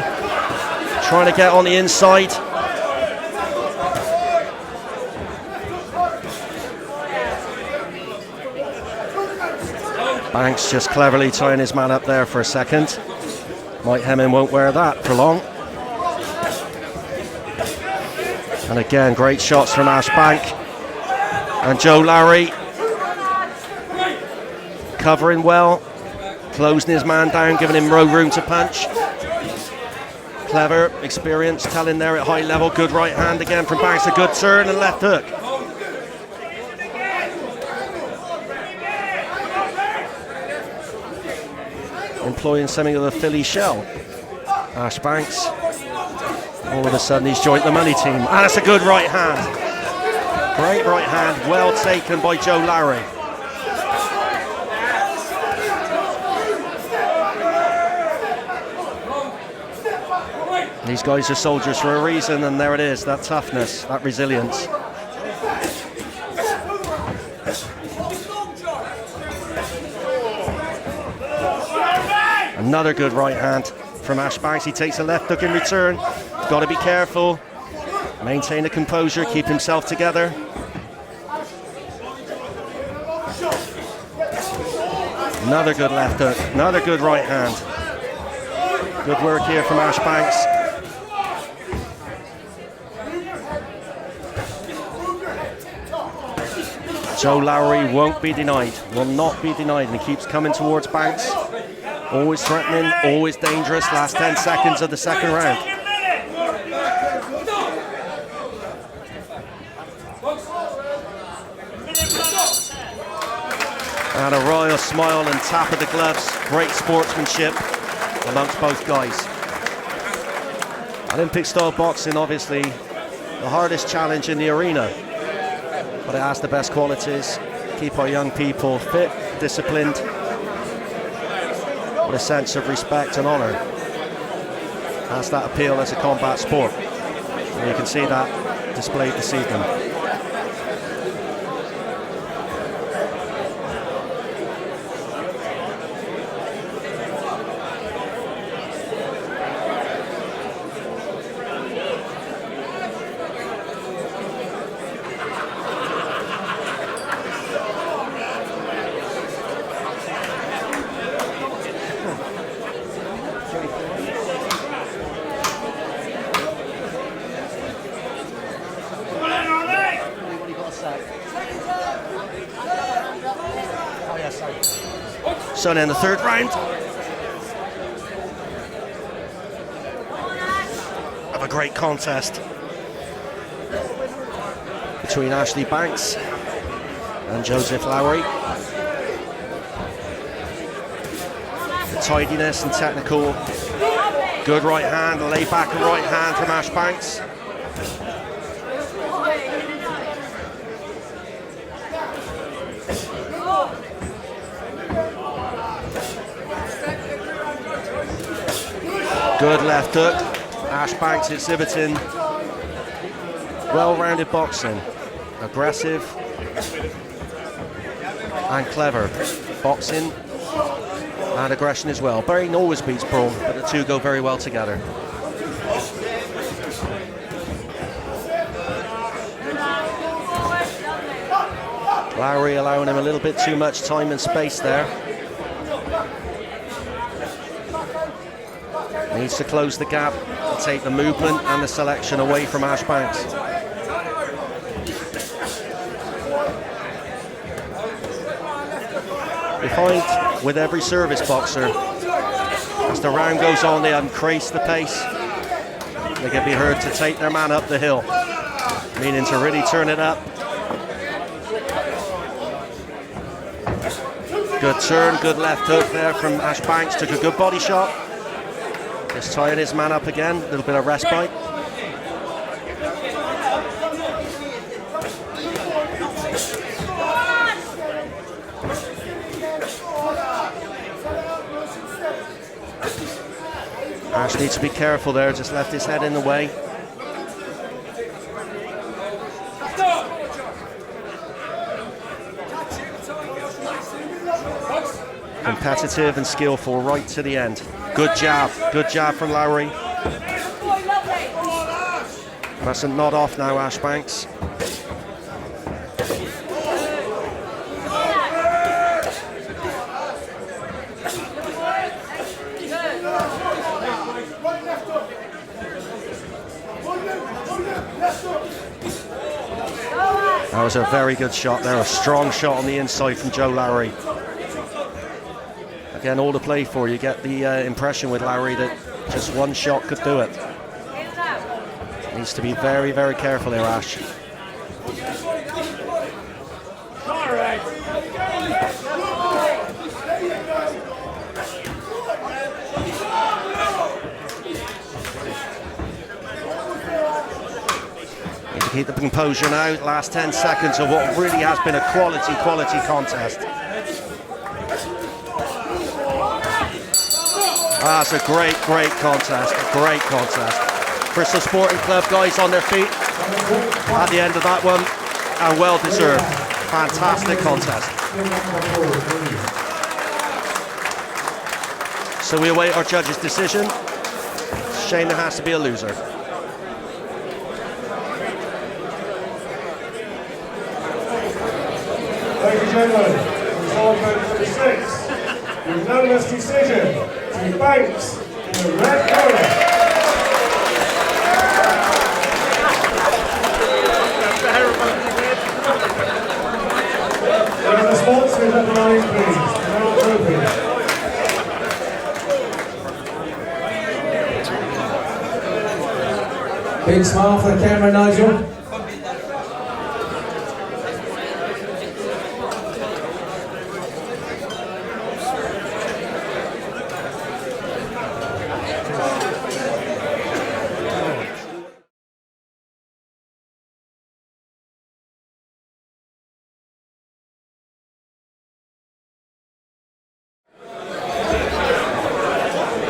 trying to get on the inside. Banks just cleverly tying his man up there for a second. Mike Hemming won't wear that for long. And again, great shots from Ash Bank. And Joe Lowry covering well, closing his man down, giving him no room to punch. Clever, experienced, telling there at high level. Good right hand again from Banks, a good turn and left hook. Employing something of the Philly shell. Ash Banks, all of a sudden he's joined the money team. And that's a good right hand. Great right hand, well taken by Joe Lowry. These guys are soldiers for a reason, and there it is, that toughness, that resilience. Another good right hand from Ash Banks. He takes a left hook in return. Got to be careful. Maintain the composure, keep himself together. Another good left hook, another good right hand. Good work here from Ash Banks. Joe Lowry won't be denied, will not be denied, and he keeps coming towards Banks. Always threatening, always dangerous. Last 10 seconds of the second round. And a royal smile and tap of the gloves. Great sportsmanship amongst both guys. Olympic style boxing, obviously the hardest challenge in the arena, but it has the best qualities. Keep our young people fit, disciplined, with a sense of respect and honour. Has that appeal as a combat sport, and you can see that displayed this evening. So then the third round of a great contest between Ashley Banks and Joseph Lowry. The tidiness and technical, good right hand, lay back and right hand from Ash Banks. Good left hook. Ash Banks exhibiting well-rounded boxing. Aggressive and clever boxing and aggression as well. Brain always beats brawn, but the two go very well together. Lowry allowing him a little bit too much time and space there. Needs to close the gap and take the movement and the selection away from Ash Banks. You find with every service boxer, as the round goes on, they increase the pace. They can be heard to take their man up the hill, meaning to really turn it up. Good turn, good left hook there from Ash Banks. Took a good body shot. Just tying his man up again, a little bit of respite. Ash needs to be careful there, just left his head in the way. Competitive and skillful right to the end. Good jab from Lowry. Mustn't nod off now, Ash Banks. That was a very good shot there, a strong shot on the inside from Joe Lowry. Again, all to play for. You get the impression with Lowry that just one shot could do it. Needs to be very, very careful here, Ash. Need to keep the composure now. Last 10 seconds of what really has been a quality contest. That's a great contest, great contest. Bristol Sporting Club guys on their feet at the end of that one, and well deserved. Fantastic contest. So we await our judge's decision. Shame there has to be a loser.
Thank you, gentlemen. Result number 6. Unanimous decision to Banks in the red corner. The sponsors at the line, please. Now trophy.
Big smile for the camera, Nigel.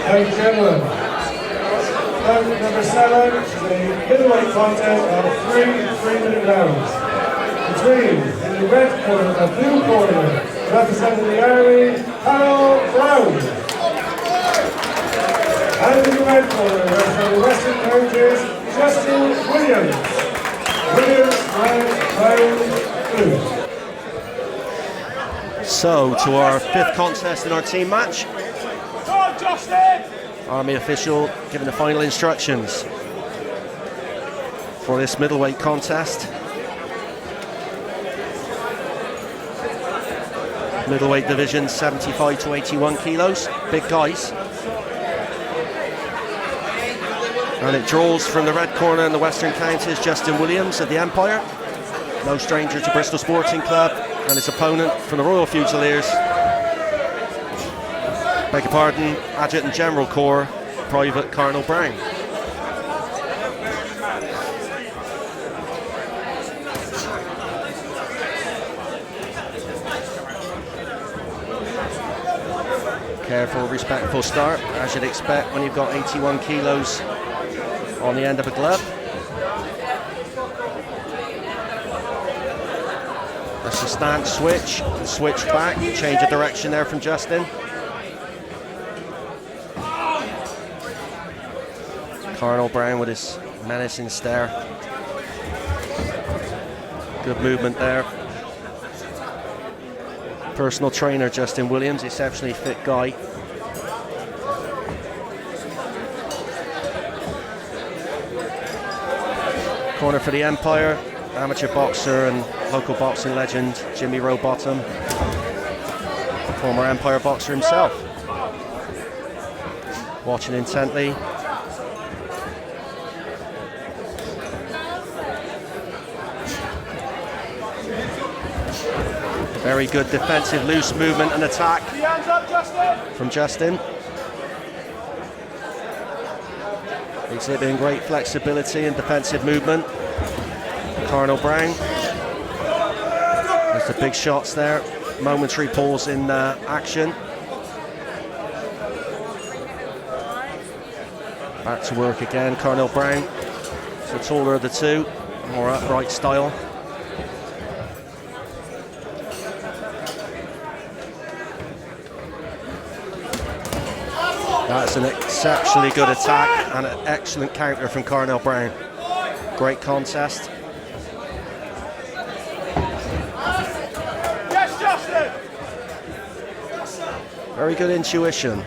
Thank you, gentlemen. Bout number 7 is a middleweight contest of 3 3-minute rounds. Between, in the red corner and blue corner, representing the Army, Harold Brown. And in the red corner, representing the Western Counties, Justin Williams. Williams, red, Brown, blue.
So, to our 5th contest in our team match. Army official giving the final instructions for this middleweight contest. Middleweight division, 75 to 81 kilos, big guys. And it draws from the red corner in the Western Counties, Justin Williams of the Empire, no stranger to Bristol Sporting Club, and his opponent from the Royal Fusiliers, beg your pardon, Adjutant General Corps, Private Colonel Brown. Careful, respectful start, as you'd expect when you've got 81 kilos on the end of a glove. That's a stance switch back, change of direction there from Justin. Colonel Brown with his menacing stare. Good movement there. Personal trainer Justin Williams, exceptionally fit guy. Corner for the Empire, amateur boxer and local boxing legend Jimmy Rowbottom, former Empire boxer himself. Watching intently. Very good defensive loose movement and attack from Justin. Exhibiting great flexibility and defensive movement. Colonel Brown. There's the big shots there. Momentary pause in action. Back to work again, Colonel Brown. It's the taller of the two, more upright style. That's an exceptionally good attack and an excellent counter from Colonel Brown. Great contest.
Yes, Justin!
Very good intuition,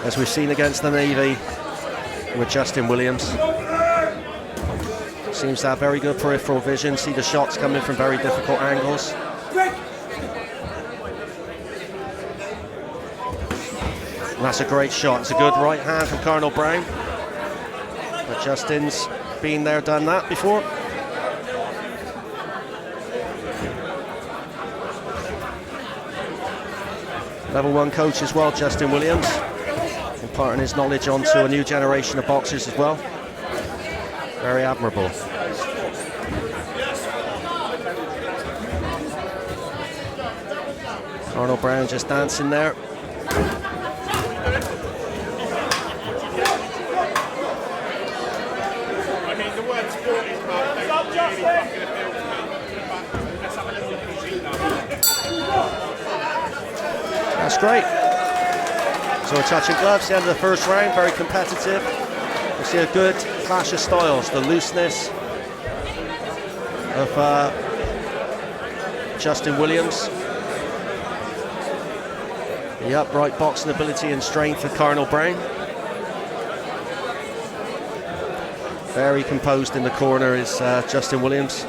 as we've seen against the Navy with Justin Williams. Seems to have very good peripheral vision, see the shots coming from very difficult angles. And that's a great shot. It's a good right hand from Colonel Brown. But Justin's been there, done that before. Level 1 coach as well, Justin Williams, imparting his knowledge onto a new generation of boxers as well. Very admirable. Colonel Brown just dancing there. That's great. It's So we're touching gloves, the end of the first round, very competitive. We see a good clash of styles, the looseness of Justin Williams, the upright boxing ability and strength of Carnell Brown. Very composed in the corner is Justin Williams.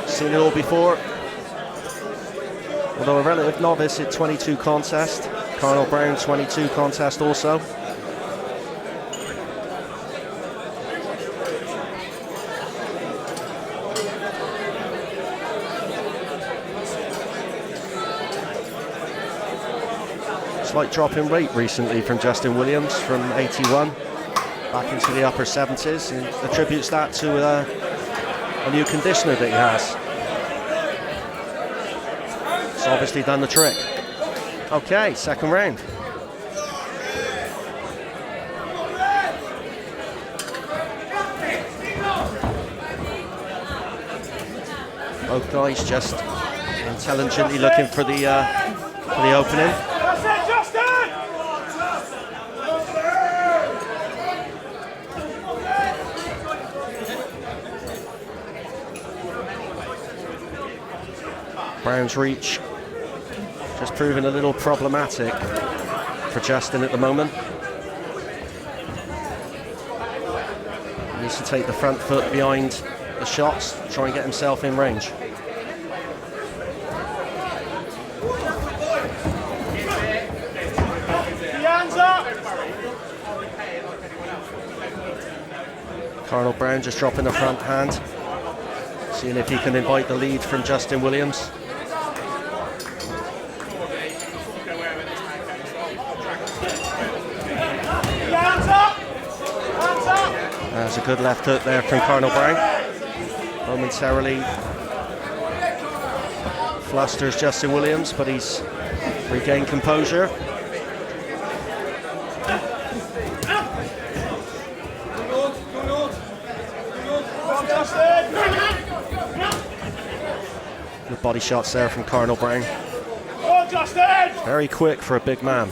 Seen it all before. Although a relative novice at 22 contest. Carnell Brown 22 contest also. Slight drop in weight recently from Justin Williams from 81 back into the upper 70s, and attributes that to a new conditioner that he has. It's obviously done the trick. Okay, second round. Both guys just intelligently looking for the opening. Brown's reach just proving a little problematic for Justin at the moment. He needs to take the front foot behind the shots, try and get himself in range.
Hands up!
Carnell Brown just dropping the front hand, seeing if he can invite the lead from Justin Williams. There's a good left hook there from Carnell Brown. Momentarily flusters Justin Williams, but he's regained composure. Good body shots there from Carnell Brown. Very quick for a big man.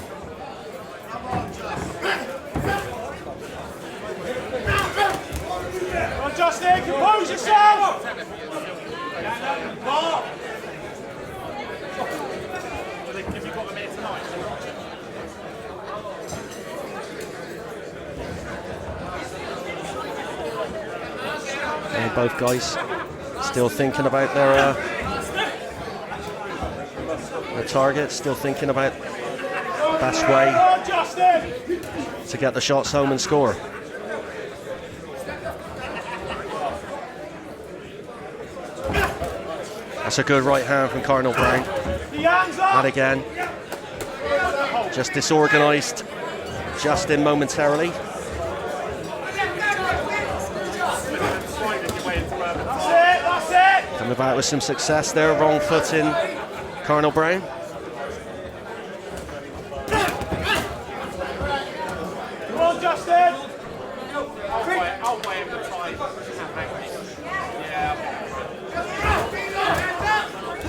Justin, compose yourself!
And both guys still thinking about their target, still thinking about the best way to get the shots home and score. That's a good right hand from Carnell Brown. And again, just disorganised Justin momentarily. Coming back with some success there, wrong foot in Carnell Brown.
Come on, Justin!
I'll weigh him the time.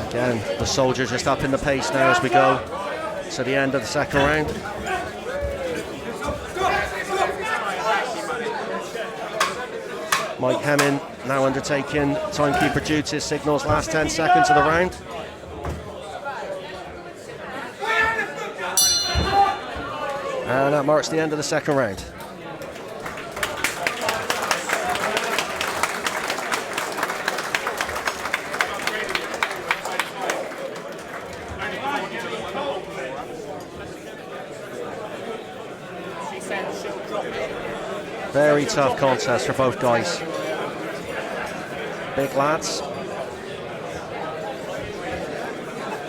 Again, the soldier just up in the pace now as we go to the end of the second round. Mike Hemming now undertaking timekeeper duties, signals last 10 seconds of the round. And that marks the end of the second round. Very tough contest for both guys. Big lads.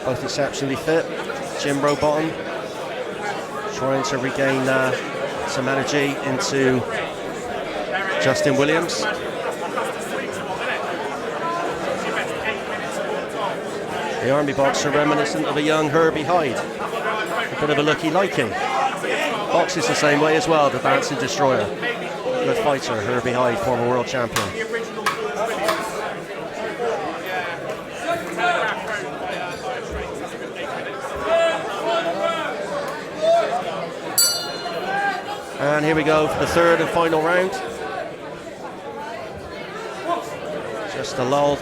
Both exceptionally fit. Jim Rowbottom trying to regain some energy into Justin Williams. The army boxer reminiscent of a young Herbie Hyde. A bit of a lucky liking. Boxes the same way as well, the Dancing Destroyer. Good fighter, Herbie Hyde, former world champion. And here we go for the third and final round. Just a lull.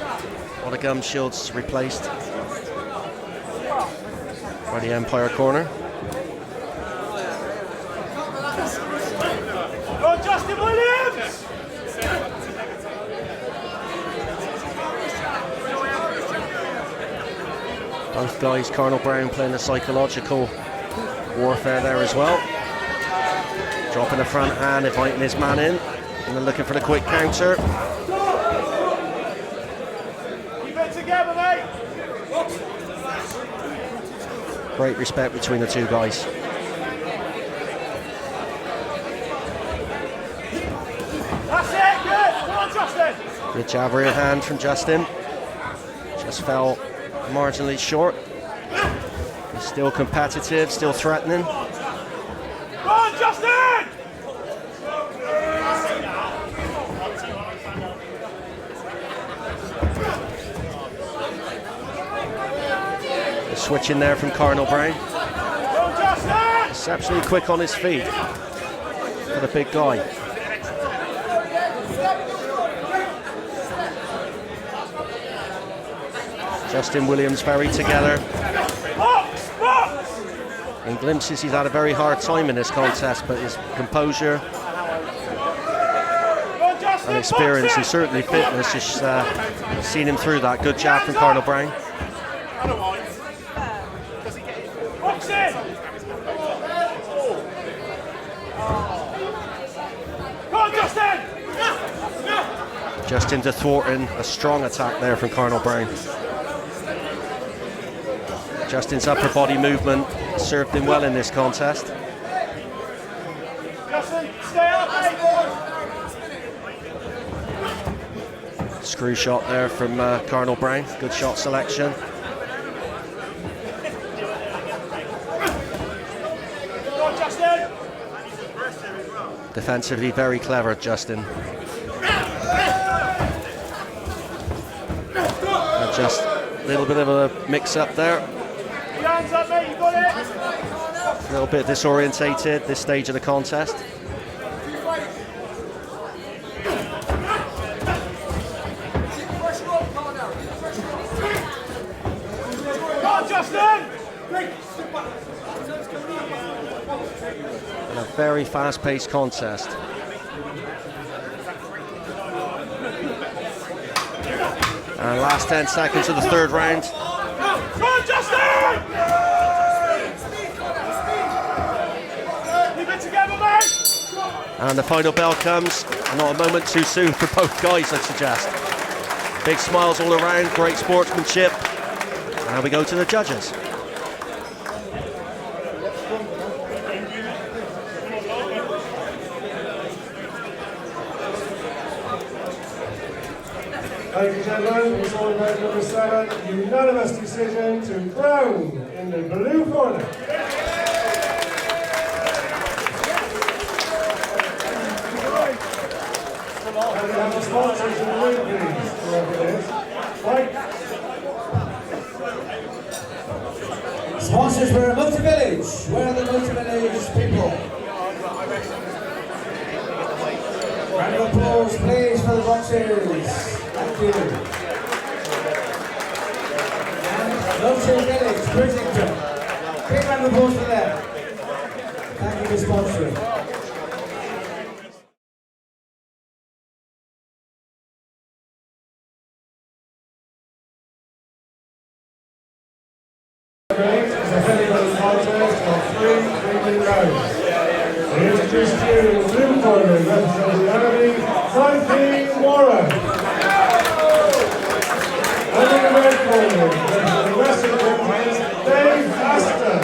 All the gum shields replaced by the Empire corner.
Go Justin Williams!
Both guys, Colonel Brown playing the psychological warfare there as well. Dropping the front hand, inviting his man in, and then looking for the quick counter.
Keep it together, mate!
Great respect between the two guys.
That's it, good! Come on, Justin!
Good jab rear hand from Justin. Just fell marginally short. He's still competitive, still threatening.
Go on, Justin!
The switch in there from Cardinal Brown.
Go on, Justin!
Exceptionally quick on his feet for the big guy. Justin Williams very together.
Box! Box!
In glimpses, he's had a very hard time in this contest, but his composure
Go on, Justin!
and experience
box
and
it!
certainly fitness just seen him through that. Good jab from Cardinal Brown.
Box in! Go on, Justin!
Just into thwarting a strong attack there from Cardinal Brown. Justin's upper body movement served him well in this contest.
Justin, stay up, mate!
Screw shot there from Cardinal Brown. Good shot selection.
Go on, Justin!
Defensively very clever, Justin. And just a little bit of a mix-up there.
Your hands up, mate, you got it!
A little bit disorientated this stage of the contest.
Go on, Justin!
And a very fast-paced contest. And last 10 seconds of the third round.
Go on, Justin! Keep it together, mate!
And the final bell comes. Not a moment too soon for both guys, I'd suggest. Big smiles all around, great sportsmanship. And we go to the judges.
Ladies and gentlemen, it's all about number 7, unanimous decision to Brown in the blue corner. And we have the sponsors in the blue, please, whoever it is. Right.
Sponsors were Motor Village. Where are the Motor Village people? Round of applause, please, for the boxers. Thank you. And Motor Village, Bridgington. Big round of applause for them. Thank you for sponsoring.
Is a heavyweight contest of 3 3-minute rounds. We introduce to you in the blue corner, representing the Army, Frankie Warren. And in the red corner, representing the Western Champions, Dave Aston.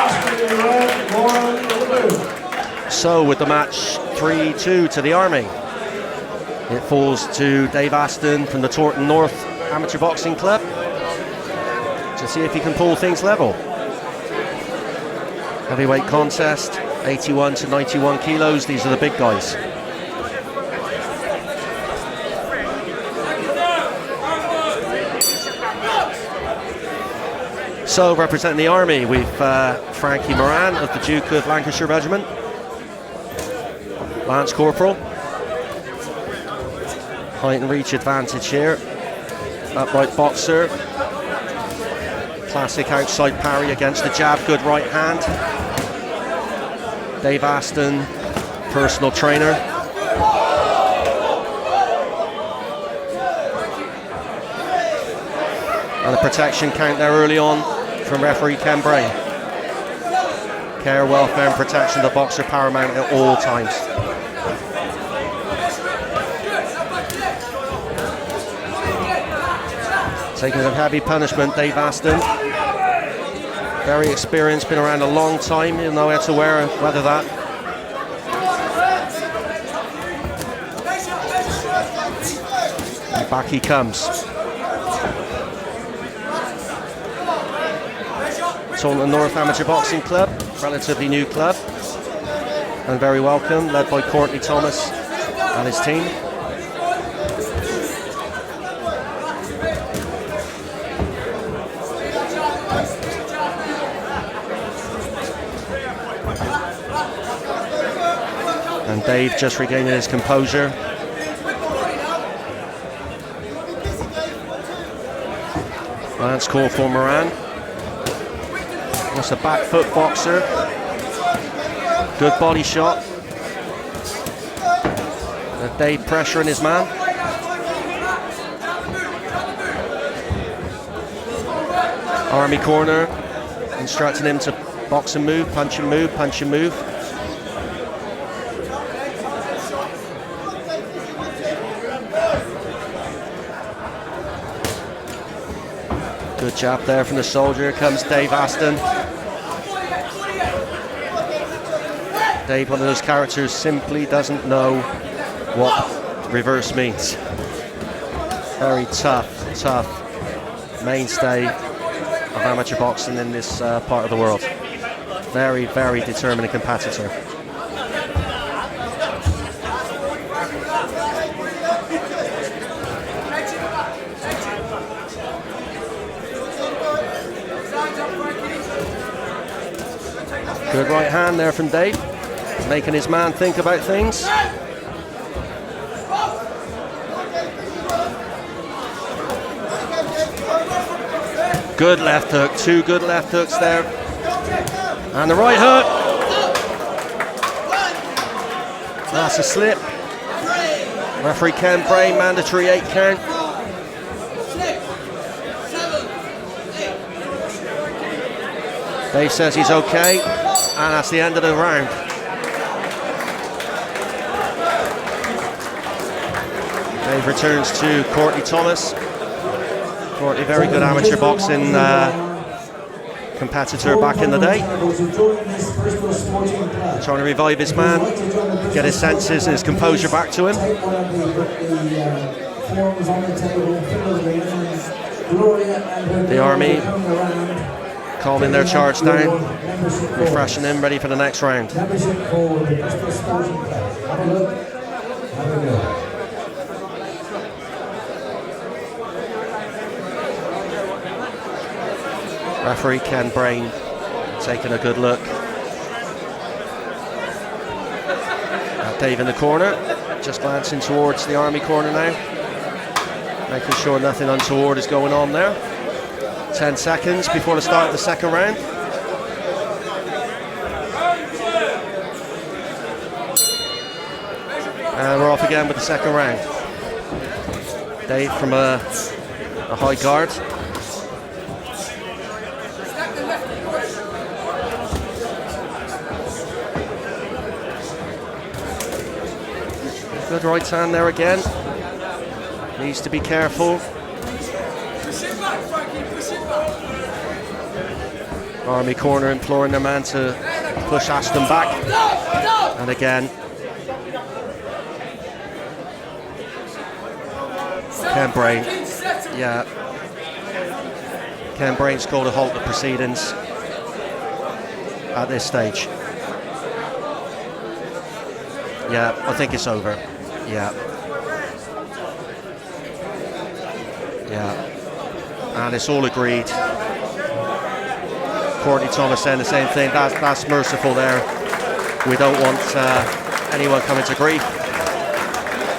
Aston in the red, Warren in the blue.
So with the match 3-2 to the Army, it falls to Dave Aston from the Taunton North Amateur Boxing Club to see if he can pull things level. Heavyweight contest, 81 to 91 kilos, these are the big guys. So representing the Army, we've Frankie Moran of the Duke of Lancashire Regiment. Lance Corporal. Height and reach advantage here. Upright boxer. Classic outside parry against the jab. Good right hand. Dave Aston, personal trainer. And a protection count there early on from referee Ken Bray. Care, welfare and protection of the boxer paramount at all times. Taking some heavy punishment, Dave Aston. Very experienced, been around a long time, he'll know how to weather that. And back he comes. Taunton North Amateur Boxing Club, relatively new club, and very welcome, led by Courtney Thomas and his team. And Dave just regaining his composure. Lance Corporal Moran. That's a back foot boxer. Good body shot. Dave pressuring his man. Army corner, instructing him to box and move, punch and move, punch and move. Good jab there from the soldier. Here comes Dave Aston. Dave, one of those characters, simply doesn't know what reverse means. Very tough mainstay of amateur boxing in this part of the world. Very, very determined competitor. Good right hand there from Dave, making his man think about things. Good left hook, two good left hooks there. And the right hook. That's a slip. Referee Ken Bray, mandatory 8 count. Dave says he's okay, and that's the end of the round. Dave returns to Courtney Thomas. Courtney, very good amateur boxing competitor back in the day. Trying to revive his man, get his senses and his composure back to him. The Army calming their charge down, refreshing him, ready for the next round. Referee Ken Brain taking a good look at Dave in the corner, just glancing towards the Army corner now, making sure nothing untoward is going on there. 10 seconds before the start of the second round. And we're off again with the second round. Dave from a high guard. Good right hand there again. Needs to be careful. Army corner imploring their man to push Aston back. And again, Ken Brain. Yeah. Ken Brain's called a halt to proceedings at this stage. Yeah, I think it's over. Yeah. And it's all agreed. Courtney Thomas saying the same thing. That's merciful there. We don't want anyone coming to grief.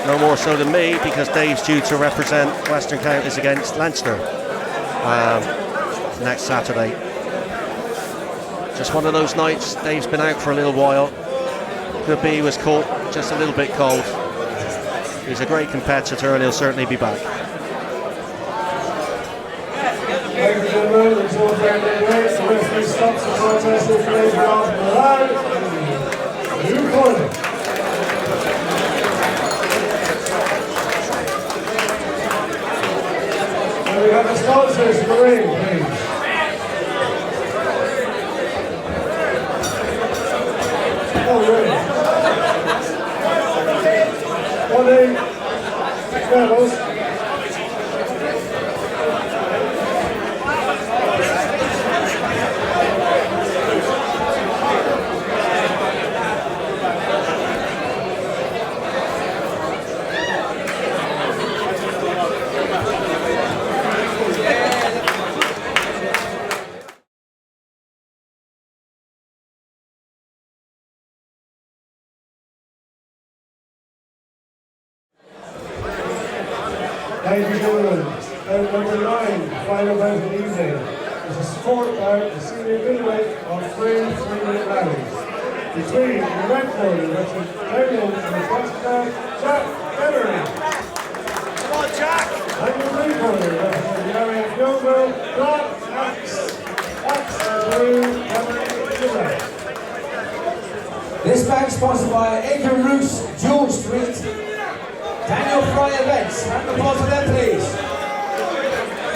No more so than me, because Dave's due to represent Western Counties against Leinster next Saturday. Just one of those nights. Dave's been out for a little while. Could be he was caught just a little bit cold. He's a great competitor and he'll certainly be back.
Ladies and gentlemen, it's all very great. The referee stops the contest and plays it off the line. New corner. And we have the sponsors in the ring, please. Oh, really? 1-8 medals. Ladies and gentlemen, bout number 9, final bout of the evening, is a sport bout, the senior middleweight of 3-minute rounds. Between the red corner, which is Daniel from the Western Jack Emery.
Come on, Jack!
And the blue corner, representing the area of Yeovil, Black Axe, Blue, Emery, to the red.
This bout sponsored by Adrian Roos, George Street, Daniel Fry Events. Round of applause for them, please.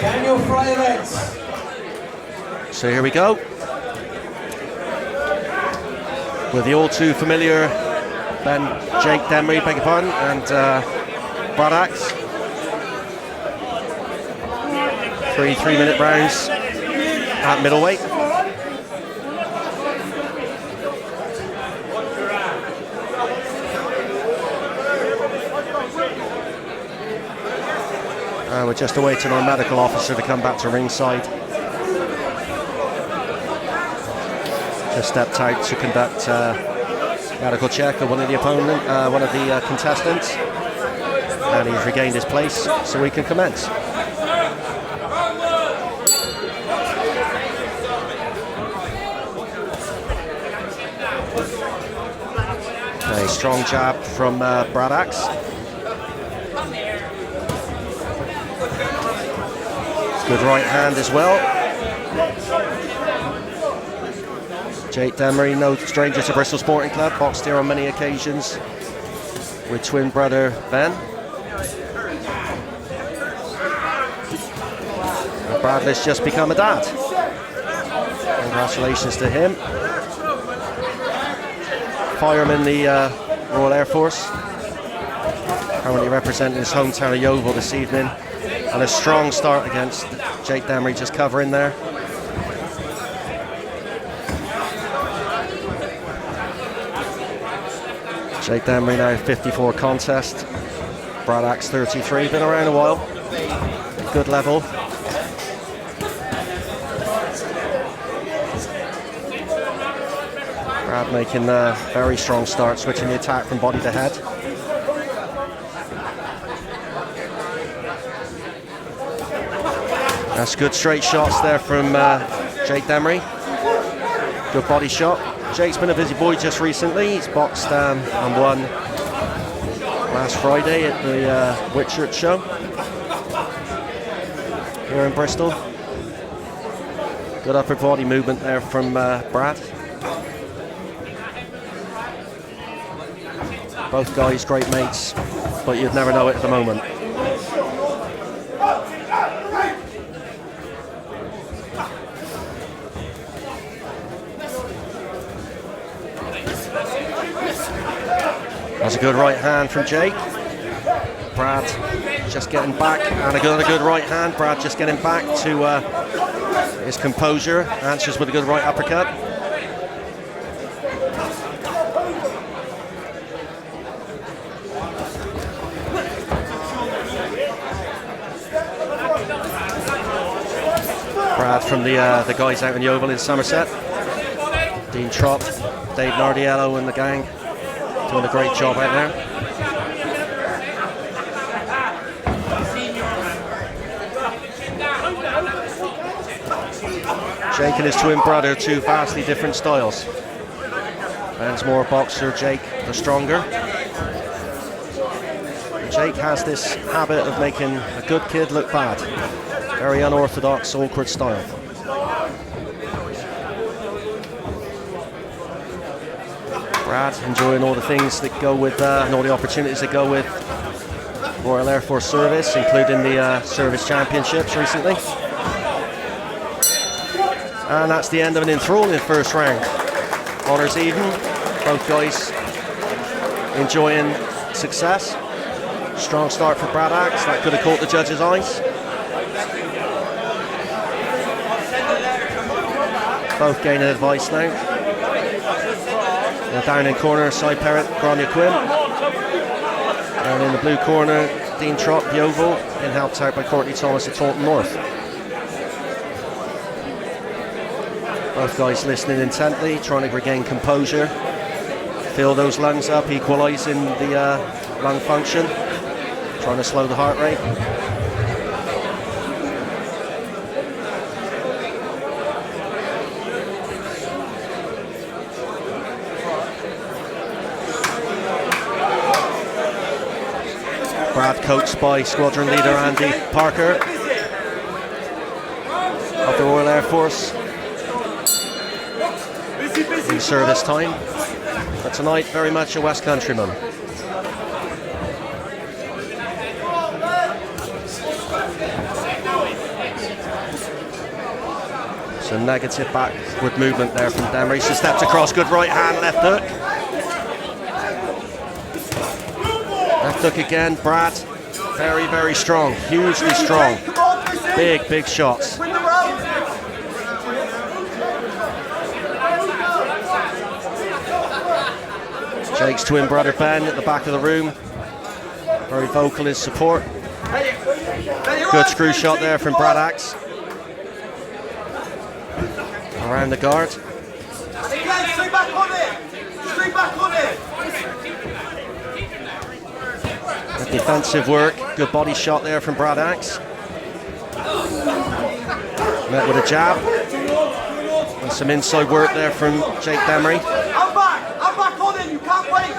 Daniel Fry Events.
So here we go. With the all too familiar Jake Demery, beg your pardon, and Brad Axe. 3-minute rounds at middleweight. We're just awaiting our medical officer to come back to ringside. Just stepped out to conduct medical check of one of the contestants, and he's regained his place, so we can commence. A strong jab from Brad Axe. Good right hand as well. Jake Demery, no stranger to Bristol Sporting Club, boxed here on many occasions with twin brother Ben. And Bradley's just become a dad. Congratulations to him. Fireman in the Royal Air Force, currently representing his hometown of Yeovil this evening. And a strong start against Jake Demery, just covering there. Jake Demery now 54 contest. Brad Axe 33, been around a while. Good level. Brad making a very strong start, switching the attack from body to head. That's good straight shots there from Jake Demery. Good body shot. Jake's been a busy boy just recently. He's boxed and won last Friday at the Whitchurch show here in Bristol. Good upper body movement there from Brad. Both guys great mates, but you'd never know it at the moment. That's a good right hand from Jake. Brad just getting back, and another good right hand. Brad just getting back to his composure. Answers with a good right uppercut. Brad from the guys out in Yeovil in Somerset. Dean Trott, Dave Nardiello and the gang. Doing a great job out there. Jake and his twin brother, two vastly different styles. Ben's more boxer, Jake the stronger. Jake has this habit of making a good kid look bad. Very unorthodox, awkward style. Brad enjoying all the things that go with and all the opportunities that go with Royal Air Force service, including the service championships recently. And that's the end of an enthralling first round. Honours even, both guys enjoying success. Strong start for Brad Axe, that could have caught the judges' eyes. Both gaining advice now. Down in corner, side parent, Grania Quinn. And in the blue corner, Dean Trott, the Oval, and helped out by Courtney Thomas at Taunton North. Both guys listening intently, trying to regain composure. Fill those lungs up, equalising the lung function. Trying to slow the heart rate. Brad coached by squadron leader Andy Parker of the Royal Air Force in service time, but tonight very much a West Countryman. Some negative backward movement there from Demery. She steps across, good right hand, left hook. Left hook again, Brad. Very, very strong, hugely strong. Big, big shots. Jake's twin brother Ben at the back of the room. Very vocal in support. Good screw shot there from Brad Axe. Around the guard.
Straight back on it! Straight back on it!
Good defensive work. Good body shot there from Brad Axe. Met with a jab. And some inside work there from Jake Demery.
I'm back on it, you can't wait!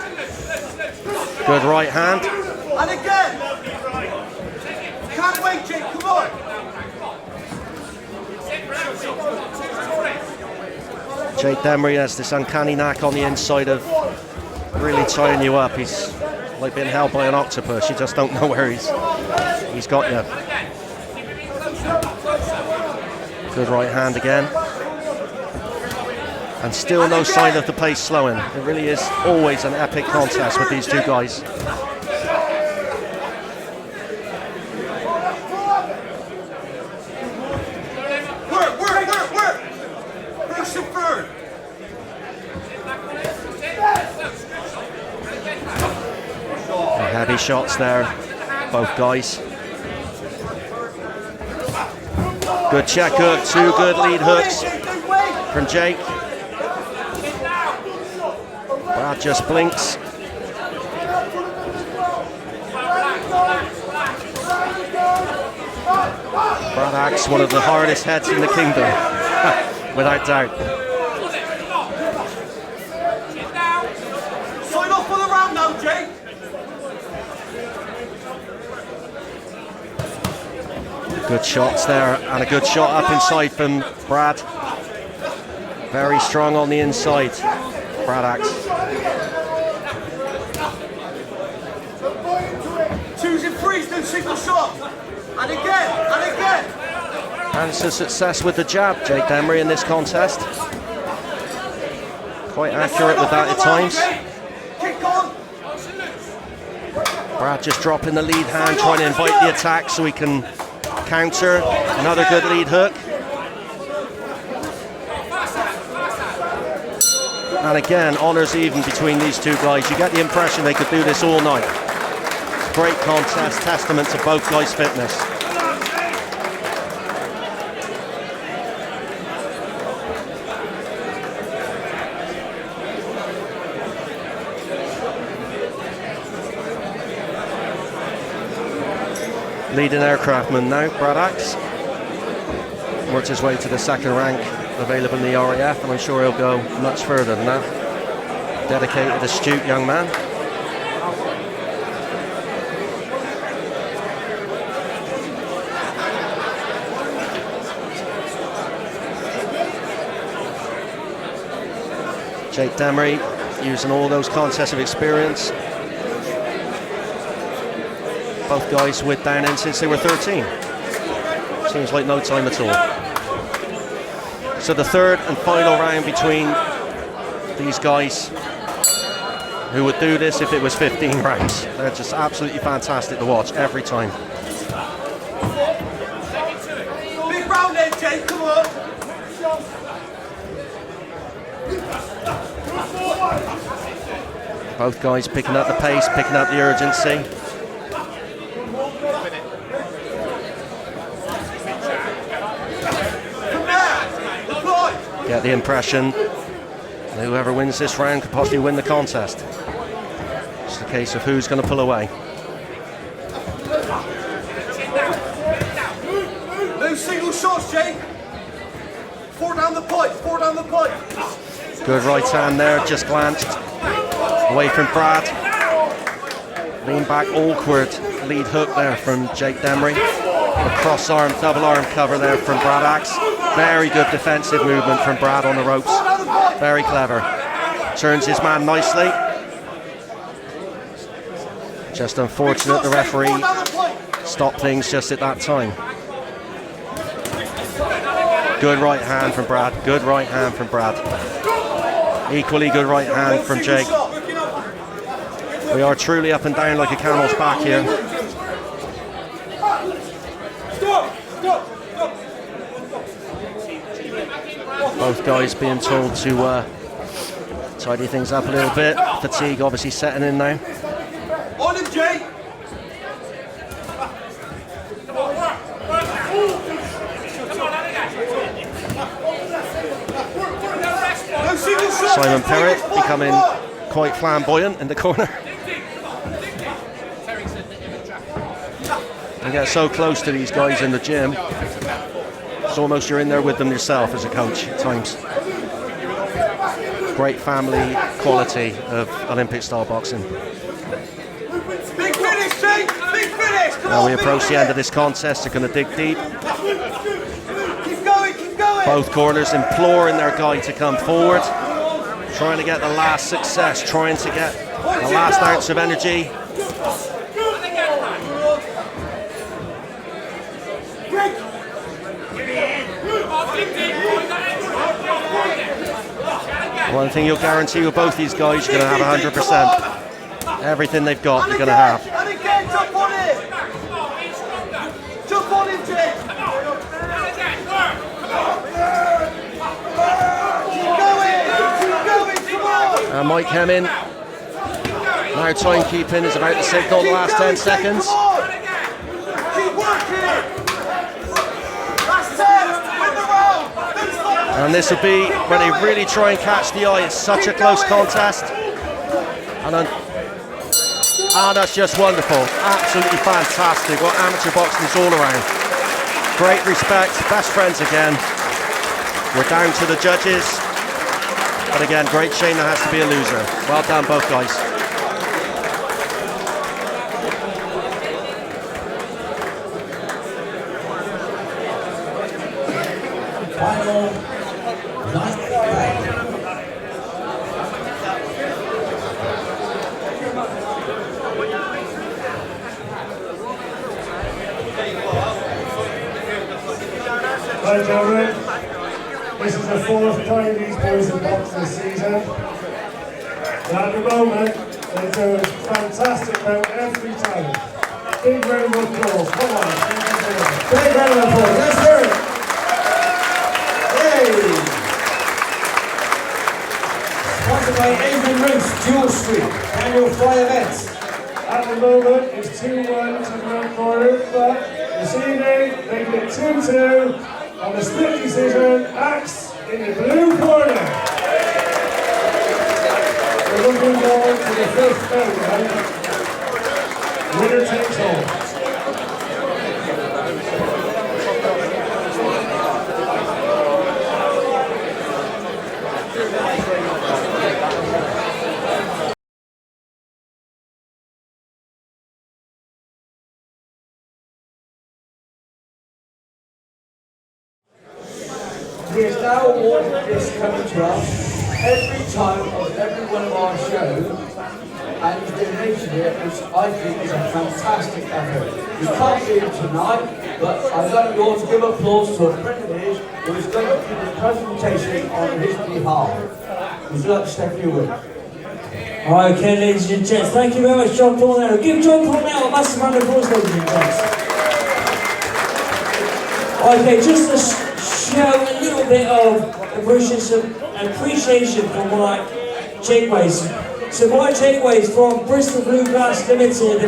Good right hand.
And again! Can't wait, Jake, come on!
Jake Demery has this uncanny knack on the inside of really tying you up. He's like being held by an octopus. You just don't know where he's got you. Good right hand again. And still no sign of the pace slowing. It really is always an epic contest with these two guys. Heavy shots there, both guys. Good check hook, two good lead hooks from Jake. Brad just blinks. Brad Axe, one of the hardest heads in the kingdom, without doubt.
Sign off for the round now, Jake!
Good shots there, and a good shot up inside from Brad. Very strong on the inside, Brad Axe.
Choosing freeze, then single shot! And again, and again!
And some success with the jab, Jake Demery, in this contest. Quite accurate with that at times.
Kick on!
Brad just dropping the lead hand, trying to invite the attack so he can counter. Another good lead hook. And again, honours even between these two guys. You get the impression they could do this all night. Great contest, testament to both guys' fitness. Leading aircraftman now, Brad Axe. Worked his way to the second rank available in the RAF, and I'm sure he'll go much further than that. Dedicated, astute young man. Jake Demery using all those contests of experience. Both guys with down in since they were 13. Seems like no time at all. So the third and final round between these guys, who would do this if it was 15 rounds. They're just absolutely fantastic to watch every time.
Big round then, Jake, come on.
Both guys picking up the pace, picking up the urgency. Get the impression that whoever wins this round could possibly win the contest. It's a case of who's going to pull away.
No single shots, Jake. Four down the pipe, four down the pipe.
Good right hand there, just glanced away from Brad. Lean back, awkward lead hook there from Jake Demery. A cross arm, double arm cover there from Brad Axe. Very good defensive movement from Brad on the ropes. Very clever. Turns his man nicely. Just unfortunate the referee stopped things just at that time. Good right hand from Brad. Good right hand from Brad. Equally good right hand from Jake. We are truly up and down like a camel's back here. Both guys being told to tidy things up a little bit. Fatigue obviously setting in now.
On him, Jake. No single shot.
Simon Perrott becoming quite flamboyant in the corner. You get so close to these guys in the gym, it's almost you're in there with them yourself as a coach at times. Great family quality of Olympic style boxing.
Big finish, Jake. Big finish. Come
Now
on,
we approach
big
the end of this contest, they're going to dig deep.
Keep going, keep going.
Both corners imploring their guy to come forward, trying to get the last success, trying to get the last ounce of energy. One thing you'll guarantee with both these guys, you're going to have 100%. Everything they've got, you're going to have.
And again, jump on it. Jump on it, Jake. Keep going, come on.
And Mike Hemming, now timekeeping is about to signal the last 10 seconds.
Come on. Keep working. Last 10. Win the round. Don't stop.
And this will be when they really try and catch the eye. It's such a close contest. And that's just wonderful. Absolutely fantastic. What amateur boxing is all around. Great respect. Best friends again. We're down to the judges. But again, great shame there has to be a loser. Well done, both guys.
Final ninth round.
Right, gentlemen, this is the fourth time these boys have boxed this season. And at the moment, they're doing fantastic out every time. Big round of applause. Come on.
Big round of applause. Let's hear it. Hey! Sponsored by Adrian Roos, Jewel Street, Annual Fly Events.
At the moment, it's 2-1 to the red corner, but this evening, making it 2-2 on the split decision, Axe in the blue corner. We're looking forward to the fifth round. Winner takes all.
he is now awarded this coming to us every time of every one of our shows, and his donation here, which I think is a fantastic effort. We can't see him tonight, but I'd like you all to give applause to a friend of his who is going to do the presentation on his behalf. Would you like to step forward?
Okay, ladies and gents, thank you very much, John Cornell. Give John Cornell a massive round of applause, ladies and gents. Okay, just to show a little bit of appreciation for my takeaways. So my takeaways from Bristol Blue Glass Limited,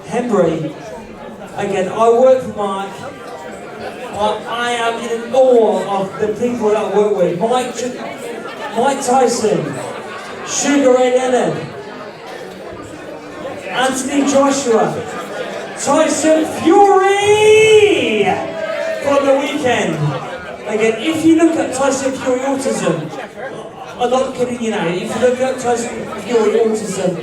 Hembury. Again, I work for Mike. I am in awe of the people that I work with. Mike Tyson, Sugar Ray Leonard, Anthony Joshua, Tyson Fury from the weekend. Again, if you look at Tyson Fury autism, I'm not kidding you now, if you look at Tyson Fury autism,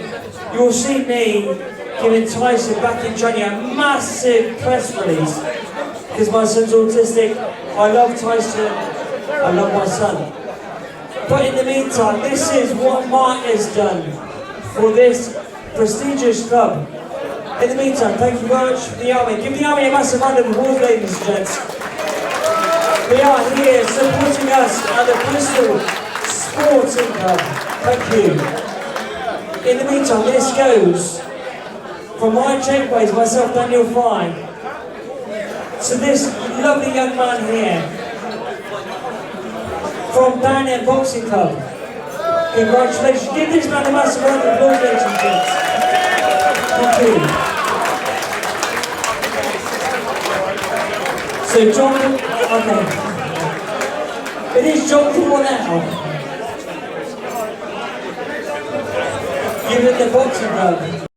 you'll see me giving Tyson back in January a massive press release because my son's autistic. I love Tyson, I love my son. But in the meantime, this is what Mark has done for this prestigious club. In the meantime, thank you very much for the Army. Give the Army a massive round of applause, ladies and gents. They are here supporting us at the Bristol Sporting Club. Thank you. In the meantime, this goes from my takeaways, myself, Daniel Fry, to this lovely young man here from Barnet Boxing Club. Congratulations. Give this man a massive round of applause, ladies and gents. Thank you. So John, okay. It is John Cornell. Give it the boxing club.